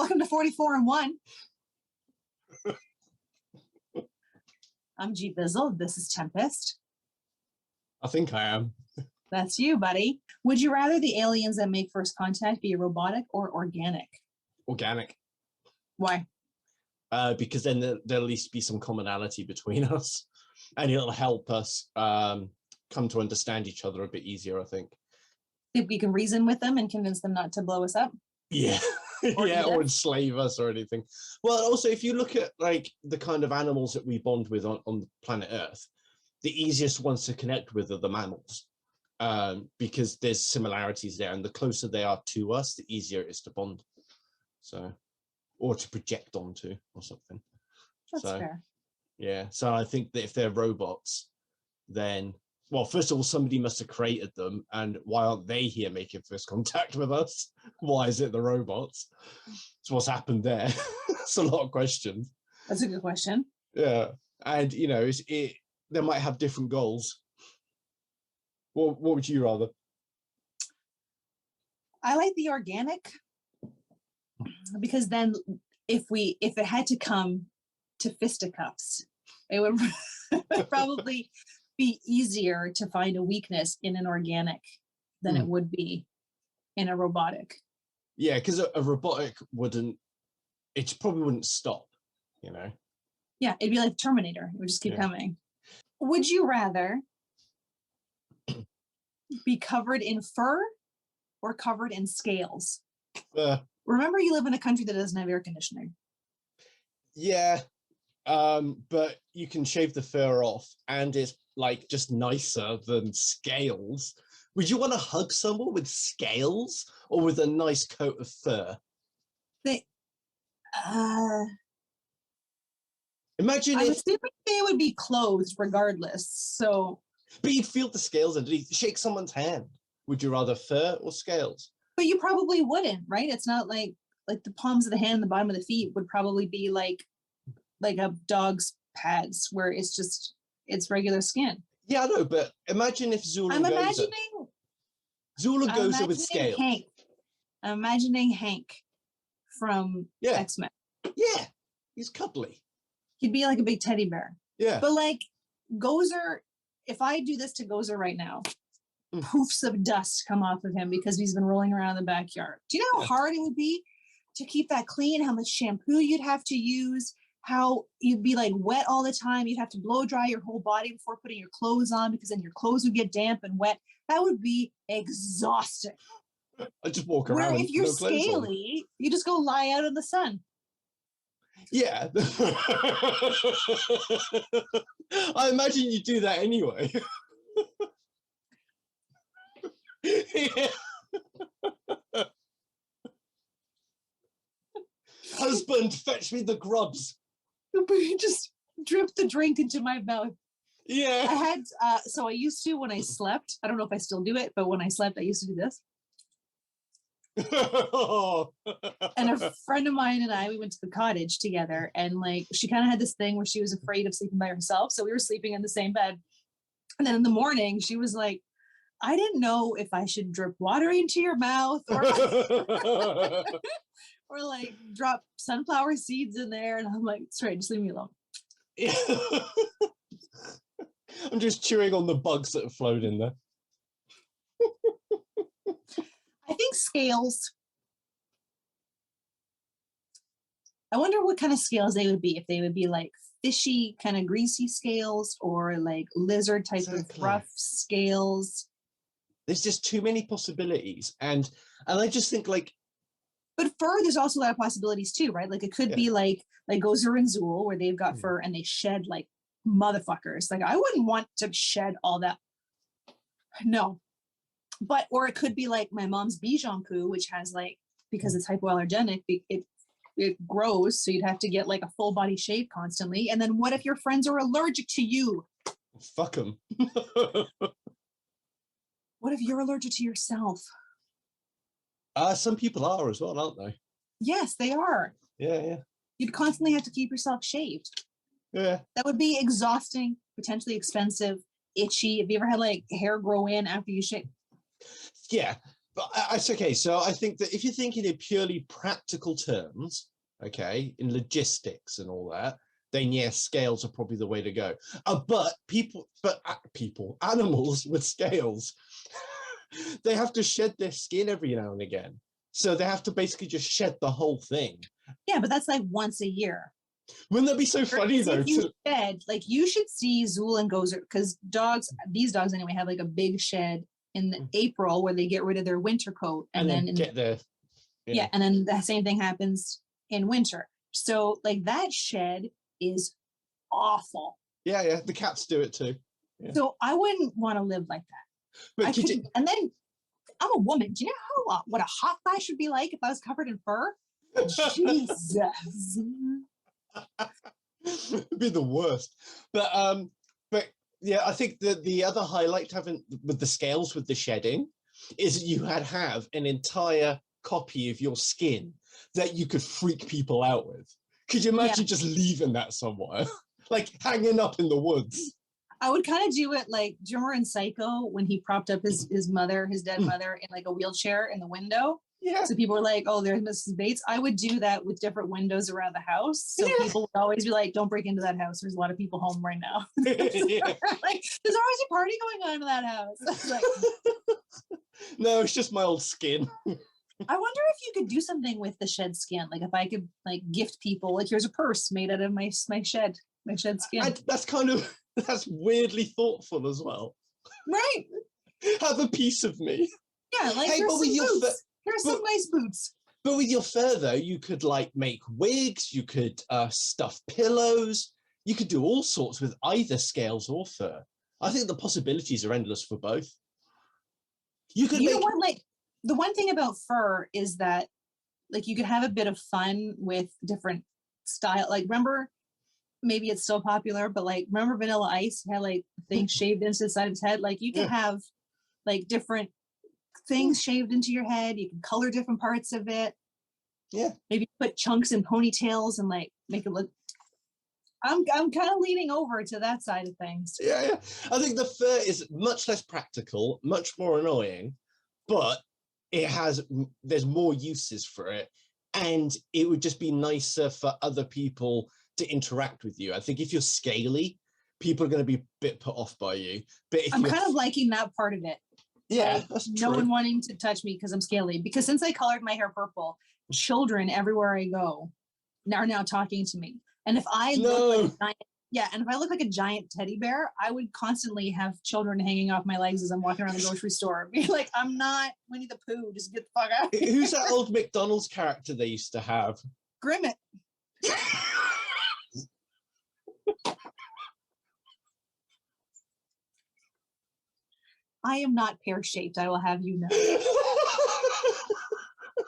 Welcome to 44 and 1. I'm GVizzle. This is Tempest. I think I am. That's you, buddy. Would you rather the aliens that make first contact be robotic or organic? Organic. Why? Because then there'll at least be some commonality between us, and it'll help us come to understand each other a bit easier, I think. Think we can reason with them and convince them not to blow us up? Yeah. Or enslave us or anything. Well, also, if you look at like the kind of animals that we bond with on planet Earth, the easiest ones to connect with are the mammals, because there's similarities there, and the closer they are to us, the easier it is to bond. So, or to project onto or something. That's fair. Yeah. So I think that if they're robots, then, well, first of all, somebody must have created them, and why aren't they here making first contact with us? Why is it the robots? So what's happened there? It's a lot of questions. That's a good question. Yeah, and you know, they might have different goals. What would you rather? I like the organic, because then if it had to come to fisticuffs, it would probably be easier to find a weakness in an organic than it would be in a robotic. Yeah, because a robotic probably wouldn't stop, you know? Yeah, it'd be like Terminator. It would just keep coming. Would you rather be covered in fur or covered in scales? Remember, you live in a country that doesn't have air conditioning. Yeah, but you can shave the fur off, and it's like just nicer than scales. Would you want to hug someone with scales or with a nice coat of fur? Imagine I'm assuming they would be clothed regardless. So, but you'd feel the scales underneath. Shake someone's hand. Would you rather fur or scales? But you probably wouldn't, right? It's not like the palms of the hand and the bottom of the feet would probably be like a dog's pads, where it's regular skin. Yeah, I know, but imagine if Zeelool goes with scales. I'm imagining Hank from X-Men. Yeah, he's cuddly. He'd be like a big teddy bear. Yeah. But like Gozer, if I do this to Gozer right now, poofs of dust come off of him because he's been rolling around in the backyard. Do you know how hard it would be to keep that clean? How much shampoo you'd have to use? How you'd be like wet all the time. You'd have to blow dry your whole body before putting your clothes on, because then your clothes would get damp and wet. That would be exhausting. I just walk around. Where if you're scaly, you just go lie out in the sun. Yeah. I imagine you do that anyway. Husband, fetch me the grubs. You just drip the drink into my mouth. Yeah. I had, so I used to, when I slept, I don't know if I still do it, but when I slept, I used to do this. And a friend of mine and I, we went to the cottage together, and like she kind of had this thing where she was afraid of sleeping by herself, so we were sleeping in the same bed, and then in the morning she was like, I didn't know if I should drip water into your mouth or or like drop sunflower seeds in there, and I'm like, straight, just leave me alone. Yeah. I'm just chewing on the bugs that have flown in there. I think scales. I wonder what kind of scales they would be. If they would be like fishy, kind of greasy scales, or like lizard type of rough scales. There's just too many possibilities, and I just think like. But fur, there's also a lot of possibilities too, right? Like it could be like Gozer and Zeelool, where they've got fur and they shed like motherfuckers. Like I wouldn't want to shed all that. No. But, or it could be like my mom's Bichon poo, which has like, because it's hypoallergenic, it grows. So you'd have to get like a full body shave constantly. And then what if your friends are allergic to you? Fuck them. What if you're allergic to yourself? Some people are as well, aren't they? Yes, they are. Yeah. You'd constantly have to keep yourself shaved. Yeah. That would be exhausting, potentially expensive, itchy. Have you ever had like hair grow in after you shave? Yeah. But it's okay. So I think that if you're thinking in purely practical terms, okay, in logistics and all that, then yes, scales are probably the way to go. But animals with scales, they have to shed their skin every now and again. So they have to basically just shed the whole thing. Yeah, but that's like once a year. Wouldn't that be so funny though? You should see Zeelool and Gozer, because these dogs anyway, have like a big shed in April where they get rid of their winter coat, and then and then the same thing happens in winter. So like that shed is awful. Yeah, the cats do it too. Yeah. So I wouldn't want to live like that. And then I'm a woman. Do you know what a hot flash would be like if I was covered in fur? Jesus. It'd be the worst. But yeah, I think that the other highlight having with the scales with the shedding is you have an entire copy of your skin that you could freak people out with. Could you imagine just leaving that somewhere? Like hanging up in the woods? I would kind of do it like, do you remember in Psycho when he propped up his dead mother in like a wheelchair in the window? Yeah. So people were like, oh, there's Mrs. Bates. I would do that with different windows around the house. So people would always be like, don't break into that house. There's a lot of people home right now. Like, there's always a party going on in that house. Like, no, it's just my old skin. I wonder if you could do something with the shed skin. Like if I could like gift people, like here's a purse made out of my shed skin. That's weirdly thoughtful as well. Right. Have a piece of me. Yeah, like hey, here's some nice boots. But with your fur though, you could like make wigs, you could stuff pillows, you could do all sorts with either scales or fur. I think the possibilities are endless for both. Know what, like the one thing about fur is that like you could have a bit of fun with different style. Like remember, maybe it's still popular, but like remember Vanilla Ice had like things shaved into the side of his head? Like you could have like different things shaved into your head. You can color different parts of it. Yeah. Maybe put chunks in ponytails and like make it look. I'm kind of leaning over to that side of things. Yeah. I think the fur is much less practical, much more annoying, but there's more uses for it, and it would just be nicer for other people to interact with you. I think if you're scaly, people are going to be a bit put off by you. But if I'm kind of liking that part of it. Yeah, that's true. No one wanting to touch me because I'm scaly. Because since I colored my hair purple, children everywhere I go are now talking to me. And if I look like a giant teddy bear, I would constantly have children hanging off my legs as I'm walking around the grocery store. Be like, I'm not Winnie the Pooh. Just get the fuck out. Who's that old McDonald's character they used to have? Grimmett. I am not pear-shaped, I will have you know.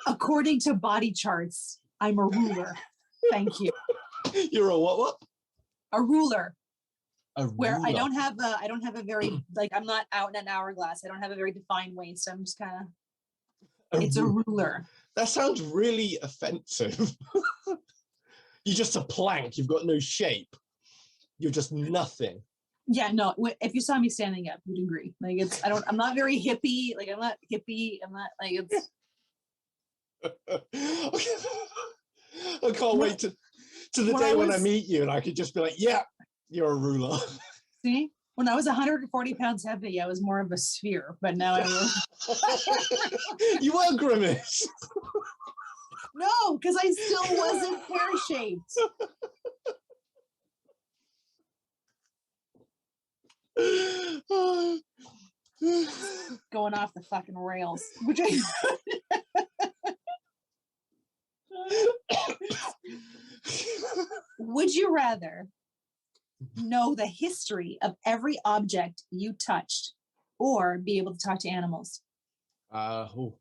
According to body charts, I'm a ruler. Thank you. You're a what? A ruler. Where I don't have a very like I'm not out in an hourglass. I don't have a very defined waist. I'm just kind of it's a ruler. That sounds really offensive. You're just a plank. You've got no shape. You're just nothing. Yeah, no. If you saw me standing up, you'd agree. Like I'm not very hippie. Like I'm not hippie. I'm not like it's. I can't wait to the day when I meet you and I could just be like, yeah, you're a ruler. See, when I was 140 pounds heavy, I was more of a sphere, but now I'm. You were Grimace. No, because I still wasn't pear-shaped. Going off the fucking rails. Would you rather know the history of every object you touched or be able to talk to animals? Oh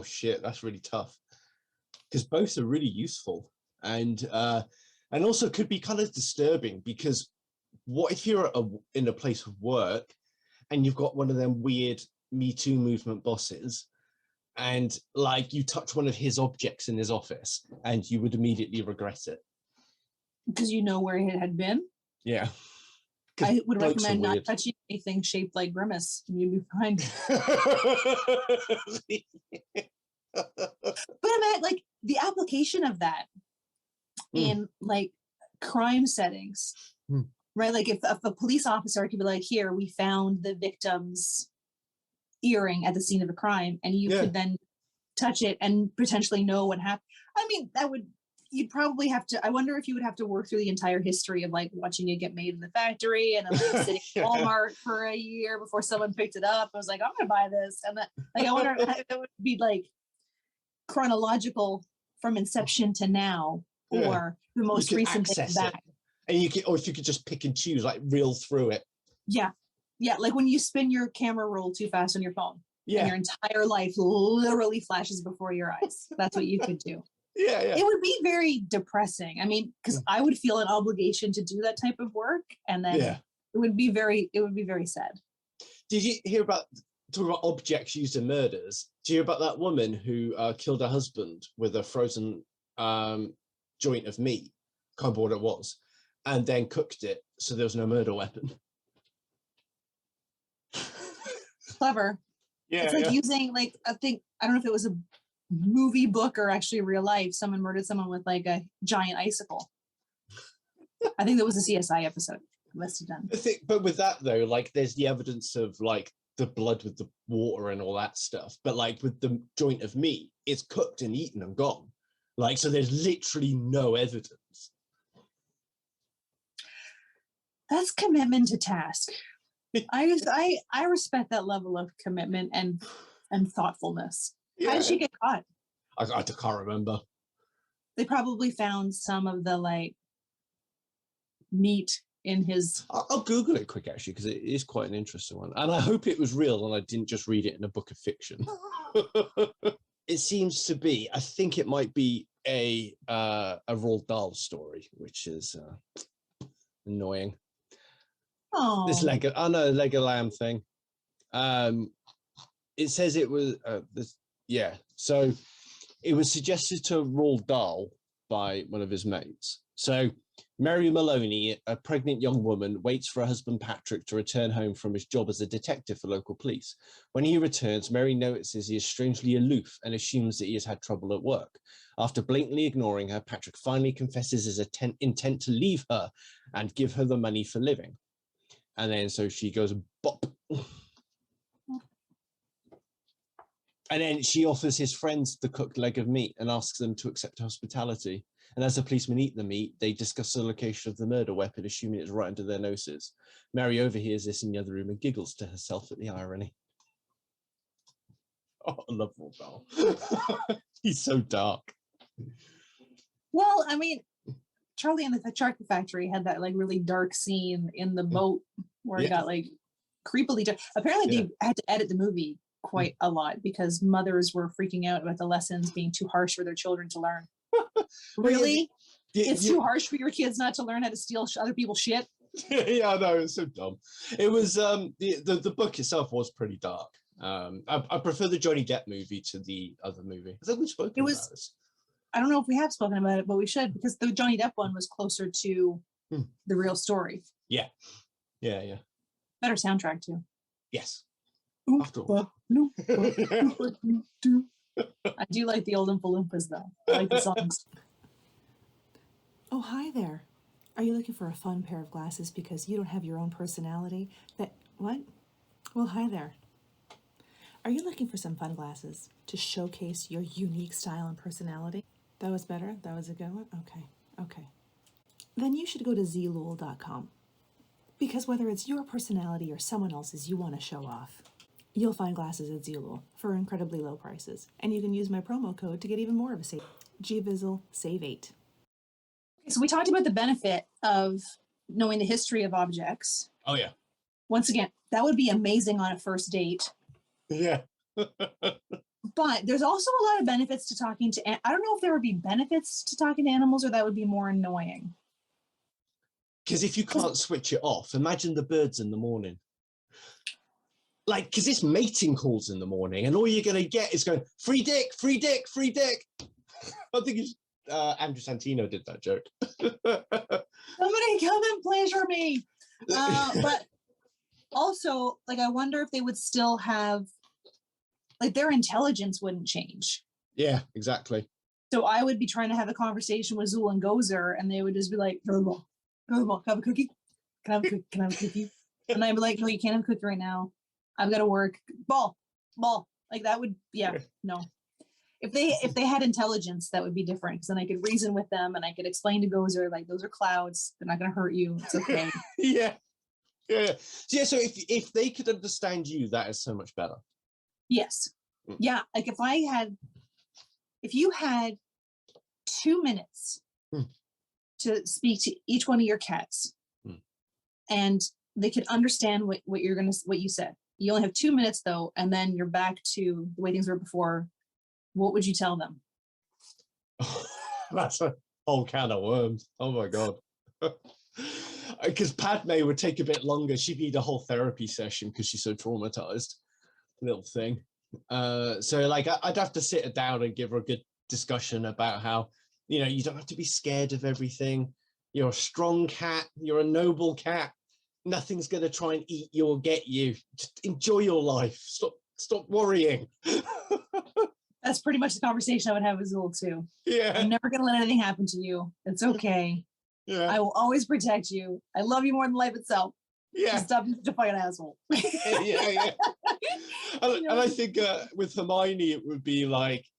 shit, that's really tough. Because both are really useful and also could be kind of disturbing, because what if you're in a place of work and you've got one of them weird Me Too movement bosses and like you touch one of his objects in his office and you would immediately regret it. Because you know where it had been? Yeah. I would blokes are recommend not weird. touching anything shaped like Grimace. You'd be fine. But I meant like the application of that in like crime settings, right? Like if a police officer could be like, here, we found the victim's earring at the scene of a crime, and you could then touch it and potentially know what happened. I mean, you'd probably have to, I wonder if you would have to work through the entire history of like watching it get made in the factory and then like sitting at Walmart for a year before someone picked it up. I was like, I'm gonna buy this. And then like I wonder if it would be like chronological from inception to now, or the most recent thing back. And or if you could just pick and choose, like reel through it. Yeah, like when you spin your camera roll too fast on your phone, and your entire life literally flashes before your eyes. That's what you could do. It would be very depressing. I mean, because I would feel an obligation to do that type of work, and then it would be very sad. Did you hear about talking about objects used in murders? Do you hear about that woman who killed her husband with a frozen joint of meat? Can't remember what it was, and then cooked it so there was no murder weapon. Clever. It's like using like I don't know if it was a movie, book, or actually real life. Someone murdered someone with like a giant icicle. I think that was a CSI episode. Must have done. But with that though, like there's the evidence of like the blood with the water and all that stuff. But like with the joint of meat, it's cooked and eaten and gone. Like so, there's literally no evidence. That's commitment to task. I respect that level of commitment and thoughtfulness. How did she get caught? I can't remember. They probably found some of the like meat in his. I'll Google it quick actually, because it is quite an interesting one, and I hope it was real and I didn't just read it in a book of fiction. It seems to be. I think it might be a Roald Dahl story, which is annoying. Oh, this Lego lamb thing. It says it was so it was suggested to Roald Dahl by one of his mates. So Mary Maloney, a pregnant young woman, waits for her husband Patrick to return home from his job as a detective for local police. When he returns, Mary notices he is strangely aloof and assumes that he has had trouble at work. After blatantly ignoring her, Patrick finally confesses his intent to leave her and give her the money for living. And then so she goes bop. And then she offers his friends the cooked leg of meat and asks them to accept hospitality. And as the policemen eat the meat, they discuss the location of the murder weapon, assuming it's right under their noses. Mary overhears this in the other room and giggles to herself at the irony. Oh, I love Roald Dahl. He's so dark. Well, I mean, Charlie and the Chocolate Factory had that like really dark scene in the boat where it got like creepily dark. Apparently they had to edit the movie quite a lot because mothers were freaking out about the lessons being too harsh for their children to learn. Really? It's too harsh for your kids not to learn how to steal other people's shit? Yeah, I know, it's so dumb. It was the book itself was pretty dark. I prefer the Johnny Depp movie to the other movie. I think we've spoken about this. I don't know if we have spoken about it, but we should, because the Johnny Depp one was closer to the real story. Yeah. Better soundtrack too. Yes. After all. I do like the old Oompa Loompas though. I like the songs. Oh, hi there. Are you looking for a fun pair of glasses because you don't have your own personality? What? Well, hi there. Are you looking for some fun glasses to showcase your unique style and personality? That was better? That was a good one? Okay. Then you should go to Zeelool.com. Because whether it's your personality or someone else's you want to show off, you'll find glasses at Zeelool for incredibly low prices. And you can use my promo code to get even more of a save. GVizzle, save 8. Okay, so we talked about the benefit of knowing the history of objects. Oh, yeah. Once again, that would be amazing on a first date. Yeah. But there's also a lot of benefits to talking to. I don't know if there would be benefits to talking to animals, or that would be more annoying. Because if you can't switch it off, imagine the birds in the morning. Like, because it's mating calls in the morning, and all you're going to get is going, free dick, free dick, free dick. I think it's Andrew Santino did that joke. Somebody come and pleasure me. But also, like, I wonder if they would still have, like, their intelligence wouldn't change. Yeah, exactly. So I would be trying to have a conversation with Zool and Gozer, and they would just be like, can I have a cookie? Can I have a cookie? Can I have a cookie? And I'd be like, no, you can't have a cookie right now. I've got to work. Ball. Like that would, no. If they had intelligence, that would be different. Because then I could reason with them, and I could explain to Gozer, like, those are clouds. They're not going to hurt you. It's okay. Yeah. So if they could understand you, that is so much better. Yes. Yeah. Like if you had 2 minutes to speak to each one of your cats, and they could understand what you said. You only have 2 minutes though, and then you're back to the way things were before. What would you tell them? That's a whole can of worms. Oh my God. Because Padme would take a bit longer. She'd need a whole therapy session because she's so traumatized. Little thing. So like I'd have to sit her down and give her a good discussion about how, you know, you don't have to be scared of everything. You're a strong cat. You're a noble cat. Nothing's going to try and eat you or get you. Just enjoy your life. Stop worrying. That's pretty much the conversation I would have with Zool too. Yeah. I'm never going to let anything happen to you. It's okay. Yeah. I will always protect you. I love you more than life itself. Yeah. Just stop being such a fucking asshole. Yeah. And I think with Hermione,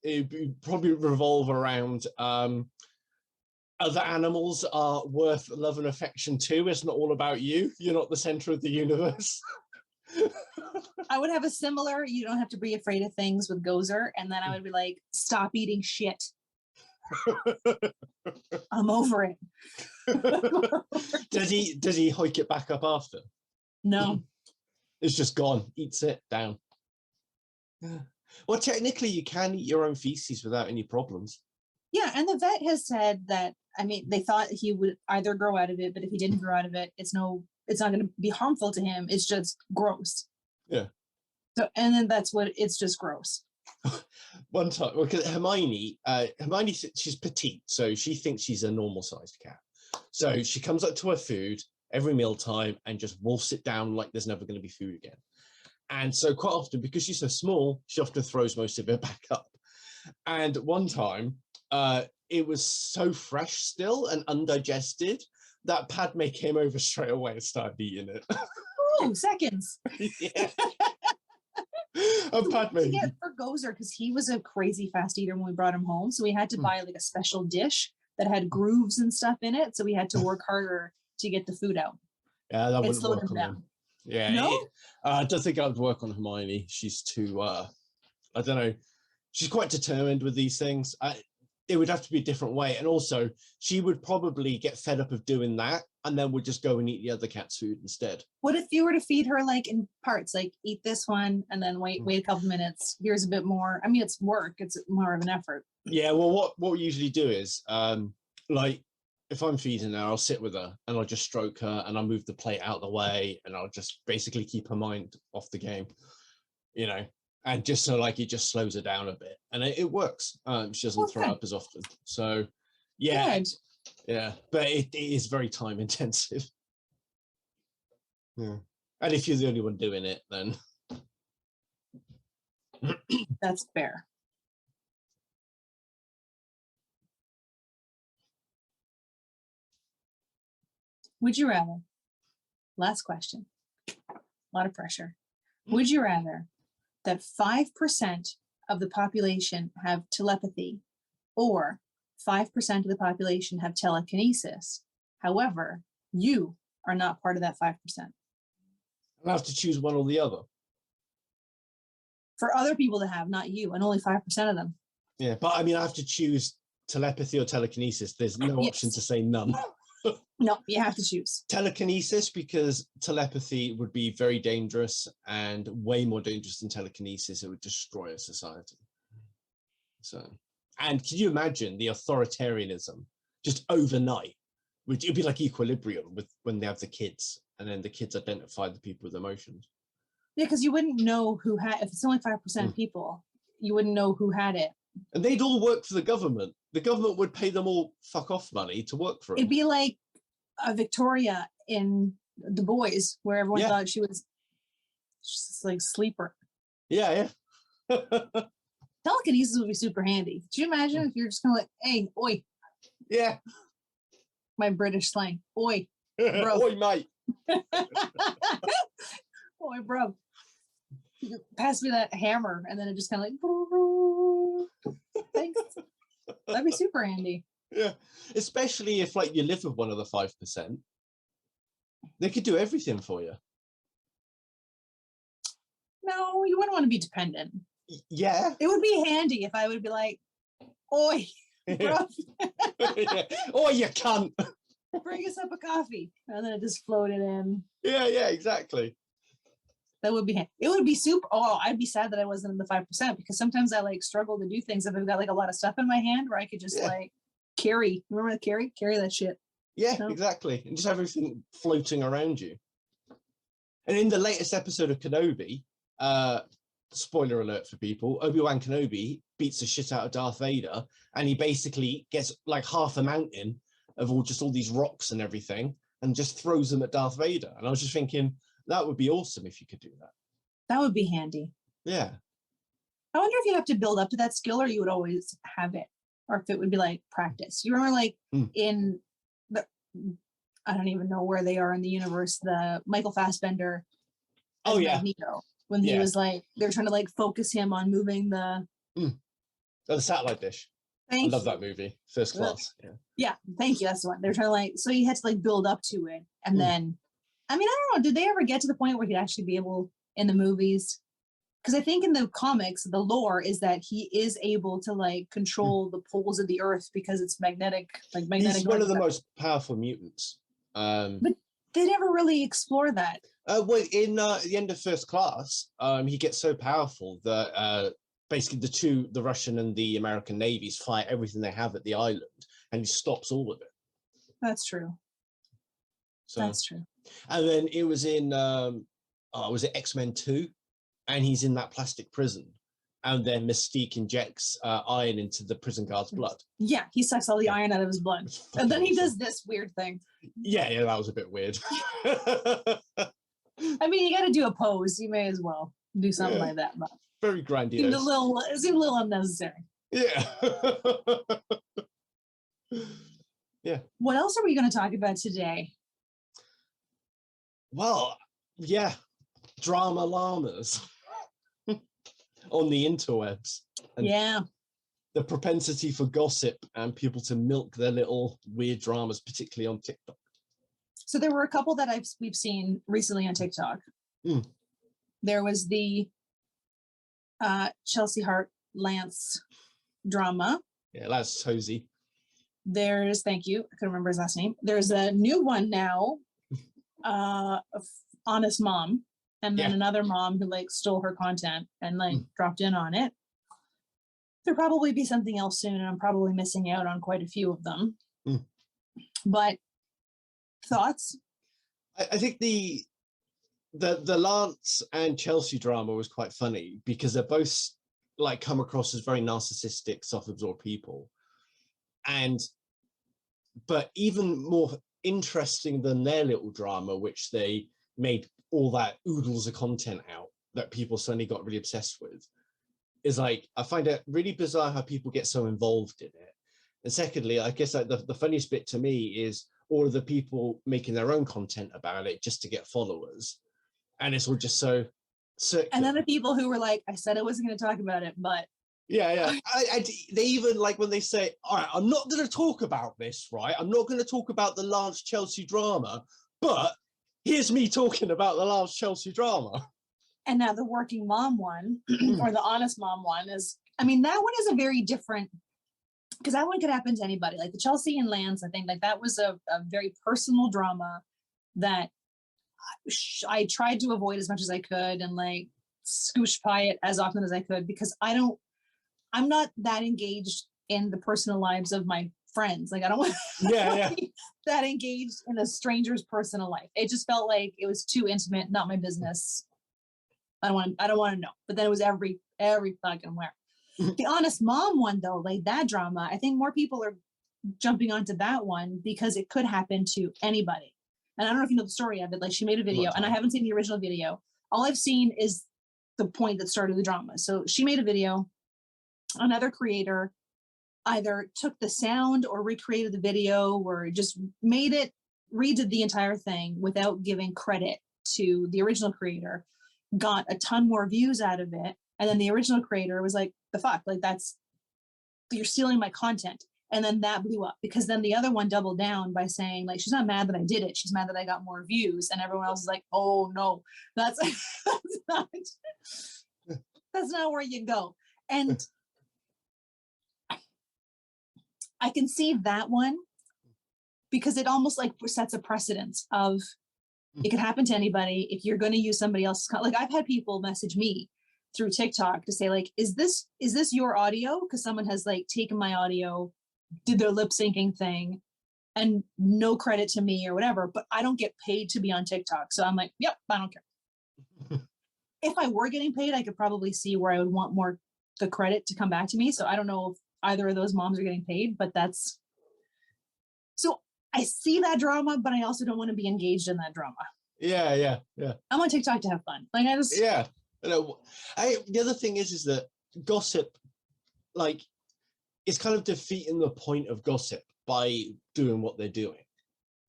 it would probably revolve around other animals are worth love and affection too. It's not all about you. You're not the center of the universe. I would have a similar, you don't have to be afraid of things with Gozer. And then I would be like, stop eating shit. I'm over it. Does he hike it back up after? No. It's just gone. Eats it down. Well, technically you can eat your own feces without any problems. Yeah, and the vet has said that, I mean, they thought he would either grow out of it, but if he didn't grow out of it, it's not going to be harmful to him. It's just gross. Yeah. So, and then it's just gross. One time, because Hermione, she's petite, so she thinks she's a normal sized cat. So she comes up to her food every mealtime and just wolfs it down like there's never going to be food again. And so quite often, because she's so small, she often throws most of it back up. And one time, it was so fresh still and undigested that Padme came over straight away and started eating it. Ooh, seconds. Yeah. Padme. To get for Gozer, because he was a crazy fast eater when we brought him home. So we had to buy like a special dish that had grooves and stuff in it. So we had to work harder to get the food out. Yeah, that wouldn't work on him. Yeah, no? I don't think I would work on Hermione. She's too, I don't know. She's quite determined with these things. It would have to be a different way. And also, she would probably get fed up of doing that and then would just go and eat the other cat's food instead. What if you were to feed her like in parts, like eat this one and then wait a couple minutes. Here's a bit more. I mean, it's work. It's more of an effort. Yeah, well, what we usually do is, like, if I'm feeding her, I'll sit with her and I'll just stroke her and I'll move the plate out of the way and I'll just basically keep her mind off the game, you know, and just so like it just slows her down a bit. And it works. She doesn't throw up as often. So, yeah. Good. Yeah, but it is very time intensive. Yeah. And if you're the only one doing it, then... That's fair. Would you rather, last question, a lot of pressure. Would you rather that 5% of the population have telepathy or 5% of the population have telekinesis? However, you are not part of that 5%. I'll have to choose one or the other. For other people to have, not you, and only 5% of them. Yeah, but I mean, I have to choose telepathy or telekinesis. There's no option to say none. No, you have to choose. Telekinesis, because telepathy would be very dangerous and way more dangerous than telekinesis. It would destroy a society. So, and can you imagine the authoritarianism just overnight? It'd be like Equilibrium with when they have the kids and then the kids identify the people with emotions. Yeah, because you wouldn't know who had, if it's only 5% of people, you wouldn't know who had it. And they'd all work for the government. The government would pay them all fuck off money to work for them. It'd be like Victoria in The Boys, where everyone Yeah. thought she was just like sleeper. Yeah. Telekinesis would be super handy. Could you imagine if you're just kind of like, hey, oi, Yeah. my British slang, oi, bro. Oi, mate. Oi, bro. You could pass me that hammer, and then it just kind of like, thanks. That'd be super handy. Yeah. Especially if like you live with one of the 5%. They could do everything for you. No, you wouldn't want to be dependent. Yeah. It would be handy if I would be like, oi, bro, Yeah. Oh, you can't. bring us up a coffee. And then it just floated in. Yeah, exactly. That would be, it would be super. Oh, I'd be sad that I wasn't in the 5% because sometimes I like struggle to do things if I've got like a lot of stuff in my hand where I could just like carry. Remember that carry that shit. Yeah, exactly. And just have everything floating around you. And in the latest episode of Kenobi, spoiler alert for people, Obi-Wan Kenobi beats the shit out of Darth Vader, and he basically gets like half a mountain of all these rocks and everything and just throws them at Darth Vader. And I was just thinking, that would be awesome if you could do that. That would be handy. Yeah. I wonder if you have to build up to that skill or you would always have it, or if it would be like practice. You remember like in the, I don't even know where they are in the universe, the Michael Fassbender. Oh, yeah. Magneto, when he was like, they're trying to like focus him on moving the... the satellite dish. I love that movie. First Class. Yeah, thank you. That's the one. They're trying to like, so he had to like build up to it. And then, I mean, I don't know, did they ever get to the point where he'd actually be able in the movies? Because I think in the comics, the lore is that he is able to like control the poles of the earth because it's magnetic. He's one of the most powerful mutants. But they never really explore that. Well, in the end of First Class, he gets so powerful that basically the Russian and the American navies fire everything they have at the island, and he stops all of it. That's true. So, that's true. And then it was in, was it X-Men 2? And he's in that plastic prison. And then Mystique injects iron into the prison guard's blood. Yeah, he sucks all the iron out of his blood. And then he does this weird thing. Yeah, that was a bit weird. I mean, you got to do a pose. You may as well do something like that. But very grandiose. It seemed a little unnecessary. Yeah. Yeah. What else are we going to talk about today? Well, yeah, drama llamas on the interwebs. And the propensity for gossip and people to milk their little weird dramas, particularly on TikTok. So there were a couple that we've seen recently on TikTok. There was the Chelsea Hart Lance drama. Yeah, that's Hosey. There's, thank you, I couldn't remember his last name. There's a new one now, Honest Mom, and then another mom who like stole her content and like dropped in on it. There'll probably be something else soon, and I'm probably missing out on quite a few of them. But thoughts? I think the Lance and Chelsea drama was quite funny because they're both like come across as very narcissistic, self-absorbed people. But even more interesting than their little drama, which they made all that oodles of content out that people suddenly got really obsessed with, is like, I find it really bizarre how people get so involved in it. And secondly, I guess like the funniest bit to me is all of the people making their own content about it just to get followers. And it's all just so circular. And then the people who were like, I said I wasn't going to talk about it, but yeah. They even like when they say, all right, I'm not going to talk about this, right? I'm not going to talk about the Lance Chelsea drama, but here's me talking about the Lance Chelsea drama. And now the working mom one, or the honest mom one is, I mean, that one is a very different, because that one could happen to anybody. Like the Chelsea and Lance, I think like that was a very personal drama that I tried to avoid as much as I could and like scoosh by it as often as I could, because I'm not that engaged in the personal lives of my friends. Like I don't want to be that engaged in a stranger's personal life. It just felt like it was too intimate, not my business. I don't want to know. But then it was every fucking where. The honest mom one though, like that drama, I think more people are jumping onto that one because it could happen to anybody. And I don't know if you know the story of it. Like she made a video, and I time. haven't seen the original video. All I've seen is the point that started the drama. So she made a video. Another creator either took the sound or recreated the video, or just made it, redid the entire thing without giving credit to the original creator, got a ton more views out of it. And then the original creator was like, the fuck, like you're stealing my content. And then that blew up, because then the other one doubled down by saying, like, she's not mad that I did it. She's mad that I got more views. And everyone else is like, oh no, that's that's not where you go. And I can see that one, because it almost like sets a precedence of it could happen to anybody. If you're going to use somebody else's, like I've had people message me through TikTok to say, like, is this your audio? Because someone has like taken my audio, did their lip syncing thing, and no credit to me or whatever, but I don't get paid to be on TikTok. So I'm like, yep, I don't care. If I were getting paid, I could probably see where I would want more the credit to come back to me. So I don't know if either of those moms are getting paid, but that's, so I see that drama, but I also don't want to be engaged in that drama. Yeah. I'm on TikTok to have fun. Like I just, Yeah. The other thing is that gossip, like, it's kind of defeating the point of gossip by doing what they're doing.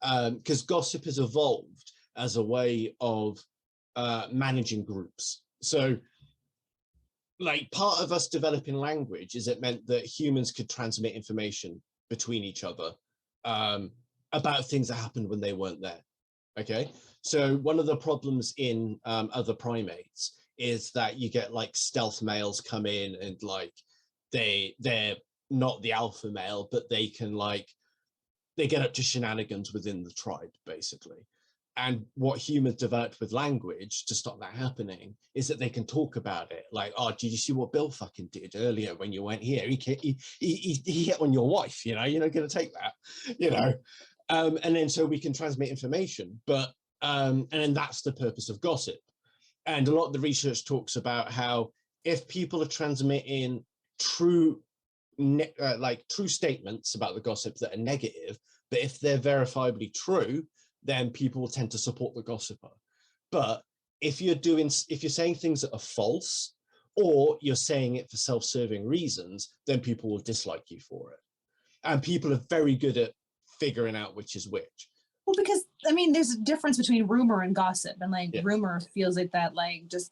Because gossip has evolved as a way of managing groups. So, like, part of us developing language is it meant that humans could transmit information between each other about things that happened when they weren't there. Okay, so one of the problems in other primates is that you get like stealth males come in, and like they're not the alpha male, but they can they get up to shenanigans within the tribe, basically. And what humans developed with language to stop that happening is that they can talk about it. Like, oh, did you see what Bill fucking did earlier when you went here? He hit on your wife, you're not going to take that, and then so we can transmit information. But and then that's the purpose of gossip. And a lot of the research talks about how if people are transmitting true statements about the gossip that are negative, but if they're verifiably true, then people will tend to support the gossiper. But if you're saying things that are false, or you're saying it for self-serving reasons, then people will dislike you for it. And people are very good at figuring out which is which. well, because I mean, there's a difference between rumor and gossip, and rumor feels like that, like just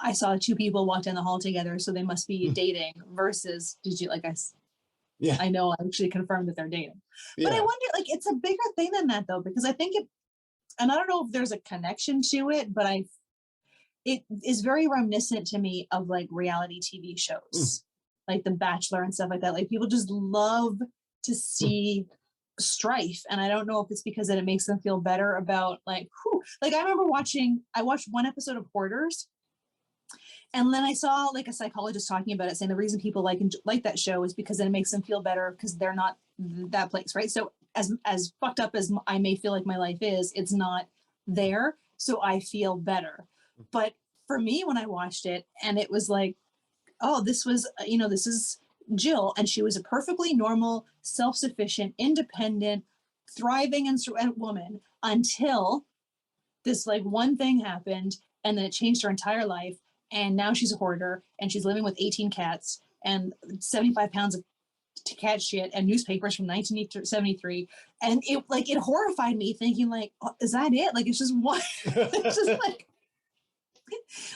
I saw two people walk down the hall together, so they must be dating. Versus, did you I know I actually confirmed that they're dating. But I wonder, like, it's a bigger thing than that though, because I think and I don't know if there's a connection to it, but it is very reminiscent to me of like reality TV shows, like The Bachelor and stuff like that. Like people just love to see strife, and I don't know if it's because that it makes them feel better about like I remember I watched one episode of Hoarders, and then I saw like a psychologist talking about it, saying the reason people like that show is because then it makes them feel better because they're not that place, right? So as fucked up as I may feel like my life is, it's not there, so I feel better. But for me, when I watched it, and it was like, oh, this was this is Jill, and she was a perfectly normal, self-sufficient, independent, thriving and woman until this like one thing happened, and then it changed her entire life. And now she's a hoarder, and she's living with 18 cats and 75 pounds of cat shit and newspapers from 1973. And it horrified me, thinking like, oh, is that it? Like, it's just one, it's just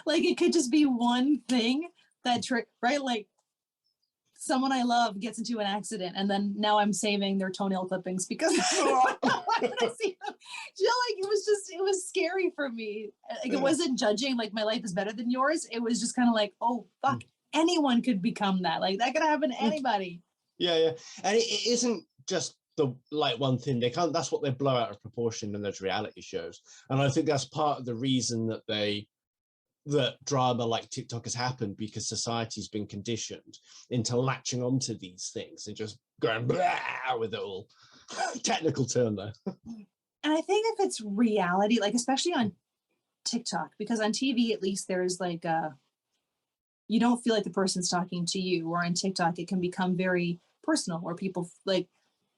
like it could just be one thing that trick, right? Like someone I love gets into an accident, and then now I'm saving their toenail clippings because I see them. It was scary for me. Like, it wasn't judging, like my life is better than yours. It was just kind of like, oh fuck, anyone could become that. Like that could happen to anybody. Yeah. And it isn't just the one thing. That's what they blow out of proportion in those reality shows. And I think that's part of the reason that drama like TikTok has happened, because society's been conditioned into latching onto these things and just going blah with it all. Technical term though. And I think if it's reality, like especially on TikTok, because on TV at least there's like you don't feel like the person's talking to you, or on TikTok it can become very personal, where people like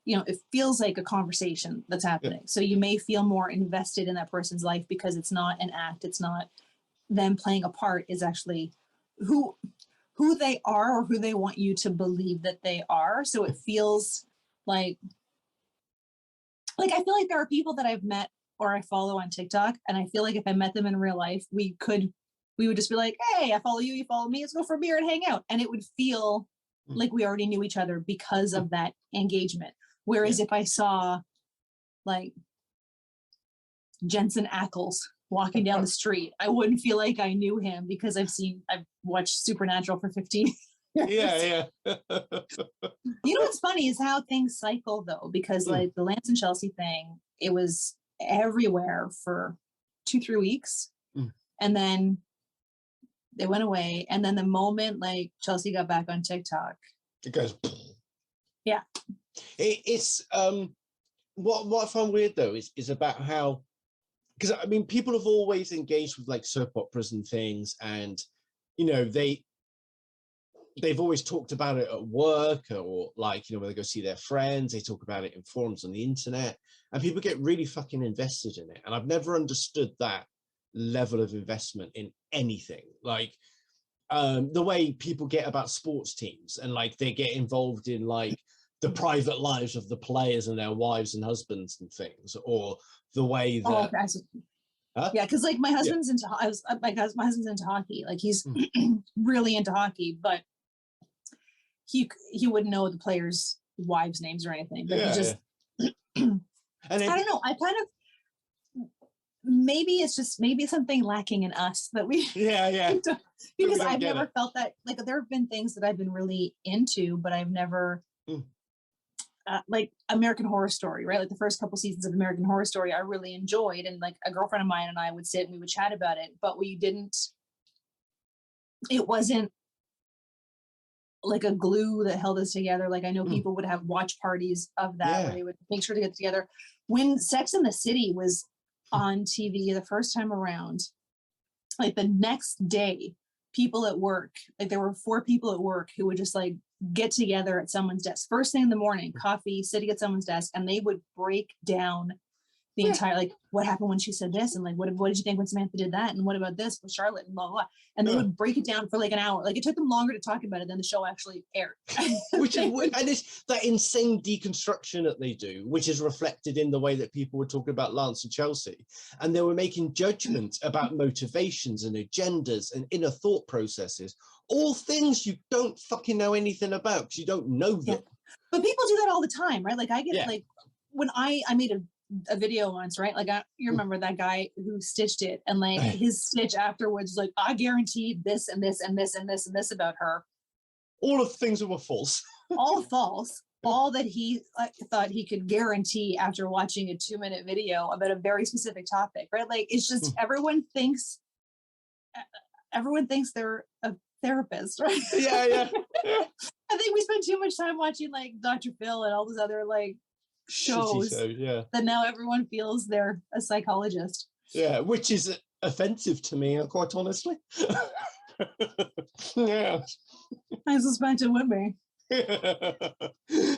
it feels like a conversation that's happening. So you may feel more invested in that person's life because it's not an act. It's not them playing a part. Is actually who they are or who they want you to believe that they are. So it feels like I feel like there are people that I've met or I follow on TikTok, and I feel like if I met them in real life, we would just be like, hey, I follow you, you follow me, let's go for a beer and hang out. And it would feel like we already knew each other because of that engagement. Whereas if I saw like Jensen Ackles walking down the street, I wouldn't feel like I knew him because I've watched Supernatural for 15 years. Yeah. You know what's funny is how things cycle though, because like the Lance and Chelsea thing, it was everywhere for 2-3 weeks. And then they went away. And then the moment like Chelsea got back on TikTok, it goes. Yeah. It's what I find weird though is about how, because I mean people have always engaged with like soap operas and things, and they've always talked about it at work, or like when they go see their friends, they talk about it in forums on the internet, and people get really fucking invested in it. And I've never understood that level of investment in anything, like the way people get about sports teams, and like they get involved in like the private lives of the players and their wives and husbands and things, or the way that yeah, because like my husband's into my husband's into hockey, like he's really into hockey, but he wouldn't know the players' wives' names or anything, but he just and I don't know, I kind of maybe something lacking in us that we because I've never felt that. Like there have been things that I've been really into, but I've never like American Horror Story, right? Like the first couple seasons of American Horror Story I really enjoyed, and like a girlfriend of mine and I would sit and we would chat about it, but it wasn't like a glue that held us together. Like I know people would have watch parties of that where they would make sure to get together. When Sex and the City was on TV the first time around, like the next day, people at work, like there were 4 people at work who would just like get together at someone's desk first thing in the morning, coffee, sitting at someone's desk, and they would break down the entire, like, what happened when she said this, and like what did you think when Samantha did that, and what about this with Charlotte, and blah blah, and they would break it down for like an hour. Like it took them longer to talk about it than the show actually aired. Which is weird. And it's that insane deconstruction that they do, which is reflected in the way that people were talking about Lance and Chelsea, and they were making judgments about motivations and agendas and inner thought processes, all things you don't fucking know anything about because you don't know them. But people do that all the time, right? Like I get like when I made a video once, right? Like you remember that guy who stitched it, and like his stitch afterwards, like I guaranteed this and this and this and this and this about her. All of the things that were false. All false. All that he thought he could guarantee after watching a 2-minute video about a very specific topic, right? Like it's just everyone thinks they're a therapist, right? Yeah. I think we spend too much time watching like Dr. Phil and all those other like shows that now everyone feels they're a psychologist. Yeah, which is offensive to me, quite honestly. Yeah. I suspect it would be. You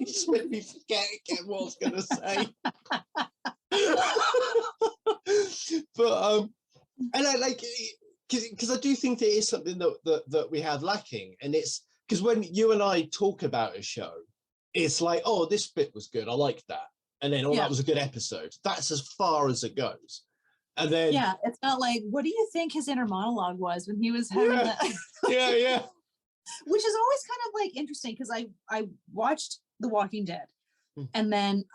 just made me forget again what I was going to say. But and I like, because I do think there is something that we have lacking, and it's because when you and I talk about a show, it's like, oh, this bit was good, I liked that, and then that was a good episode. That's as far as it goes. And then it's not like, what do you think his inner monologue was when he was having that? yeah. Which is always kind of like interesting, because I watched The Walking Dead, and then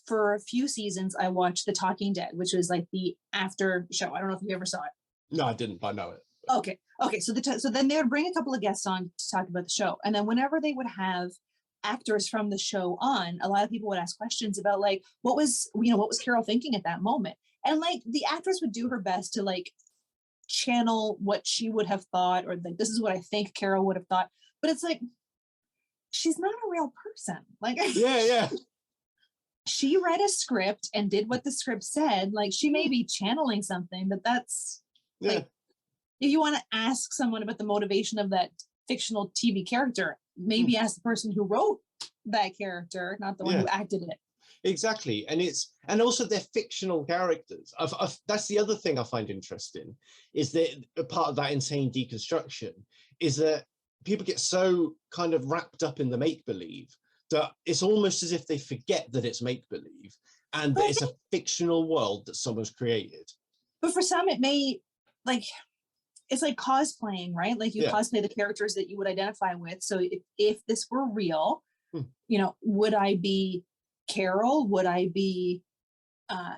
for a few seasons I watched The Talking Dead, which was like the after show. I don't know if you ever saw it. No, I didn't. I know it. Okay. So then they would bring a couple of guests on to talk about the show, and then whenever they would have actors from the show on, a lot of people would ask questions about like what was Carol thinking at that moment, and like the actress would do her best to like channel what she would have thought, or like this is what I think Carol would have thought, but it's like she's not a real person. Like she read a script and did what the script said. Like she may be channeling something, but that's like, if you want to ask someone about the motivation of that fictional TV character, maybe ask the person who wrote that character, not the one who acted it. Exactly. And also they're fictional characters. That's the other thing I find interesting, is that a part of that insane deconstruction is that people get so kind of wrapped up in the make-believe that it's almost as if they forget that it's make-believe and that it's a fictional world that someone's created. But for some, it may, like, it's like cosplaying, right? Like you cosplay the characters that you would identify with. So if this were real, you know, would I be Carol? Would I be,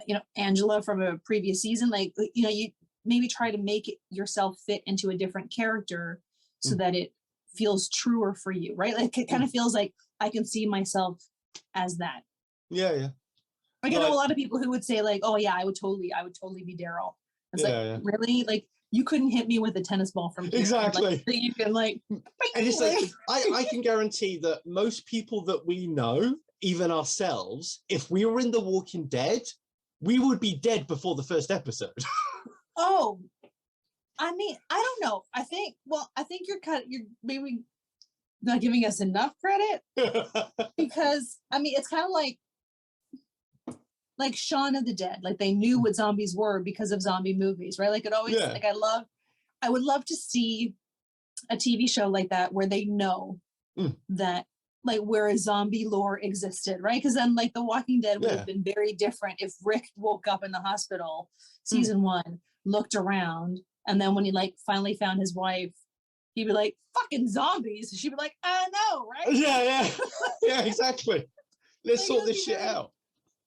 you know, Angela from a previous season? Like, you know, you maybe try to make it yourself fit into a different character so that it feels truer for you, right? Like it kind of feels like I can see myself as that. Yeah, yeah. Like I know a lot of people who would say like, oh yeah, I would totally be Daryl. It's really? Like you couldn't hit me with a tennis ball from here. Exactly. Like, you can like, and it's like I can guarantee that most people that we know, even ourselves, if we were in The Walking Dead, we would be dead before the first episode. Oh, I mean, I don't know. I think you're maybe not giving us enough credit because I mean, it's kind of like Shaun of the Dead. Like they knew what zombies were because of zombie movies, right? Like it always, like I would love to see a TV show like that where they know that like where a zombie lore existed, right? Because then like The Walking Dead would have been very different if Rick woke up in the hospital, season 1, looked around, and then when he like finally found his wife, he'd be like, fucking zombies. She'd be like, I know, right? Yeah, exactly. Let's sort this shit out.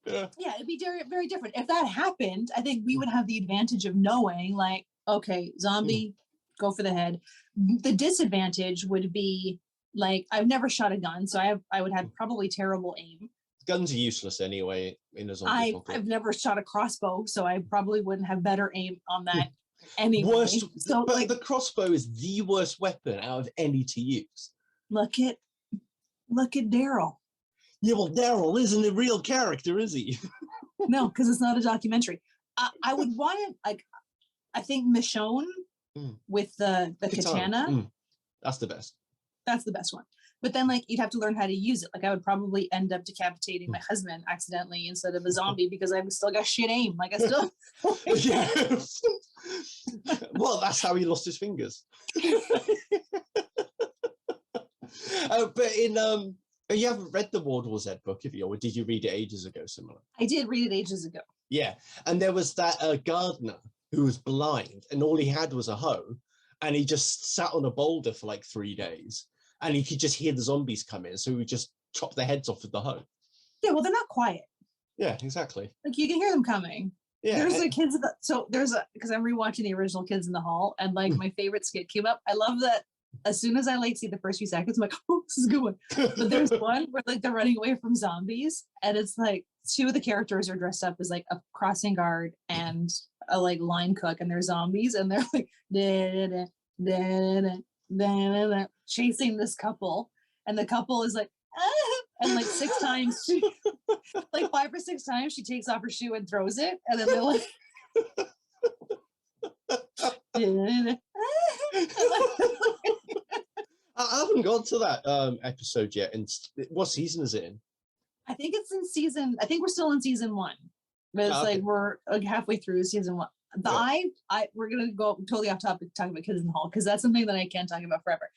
Yeah, it'd be very, very different. If that happened, I think we would have the advantage of knowing, like, okay, zombie, go for the head. The disadvantage would be, like, I've never shot a gun, so I would have probably terrible aim. Guns are useless anyway in a zombie I've never shot a crossbow, so I probably wouldn't have better aim on that anyway. So, but like, the crossbow is the worst weapon out of any to use. Look at Daryl. Yeah, well, Daryl isn't a real character, is he? No, because it's not a documentary. I would want it, like, I think Michonne with the katana. That's the best. That's the best one. But then, like, you'd have to learn how to use it. Like, I would probably end up decapitating my husband accidentally instead of a zombie because I've still got shit aim. Like, I still. Yeah. Well, that's how he lost his fingers. But in you haven't read the World War Z book, have you? Or did you read it ages ago? Similar. I did read it ages ago. Yeah, and there was that gardener who was blind, and all he had was a hoe, and he just sat on a boulder for like 3 days, and he could just hear the zombies come in, so he would just chop their heads off with the hoe. Yeah, well, they're not quiet. Yeah, exactly. Like you can hear them coming. Yeah, there's the kids. Because I'm rewatching the original Kids in the Hall, and like my favorite skit came up. I love that. As soon as I like see the first few seconds, I'm like, oh, this is a good one. But there's one where like they're running away from zombies, and it's like 2 of the characters are dressed up as like a crossing guard and a like line cook, and they're zombies, and they're like chasing this couple, and the couple is like, and like 6 times, like 5 or 6 times, she takes off her shoe and throws it, and then they're like. I haven't got to that episode yet. And what season is it in? I think it's in season. I think we're still in season 1, but it's like we're like halfway through season 1. We're gonna go totally off topic talking about Kids in the Hall because that's something that I can't talk about forever.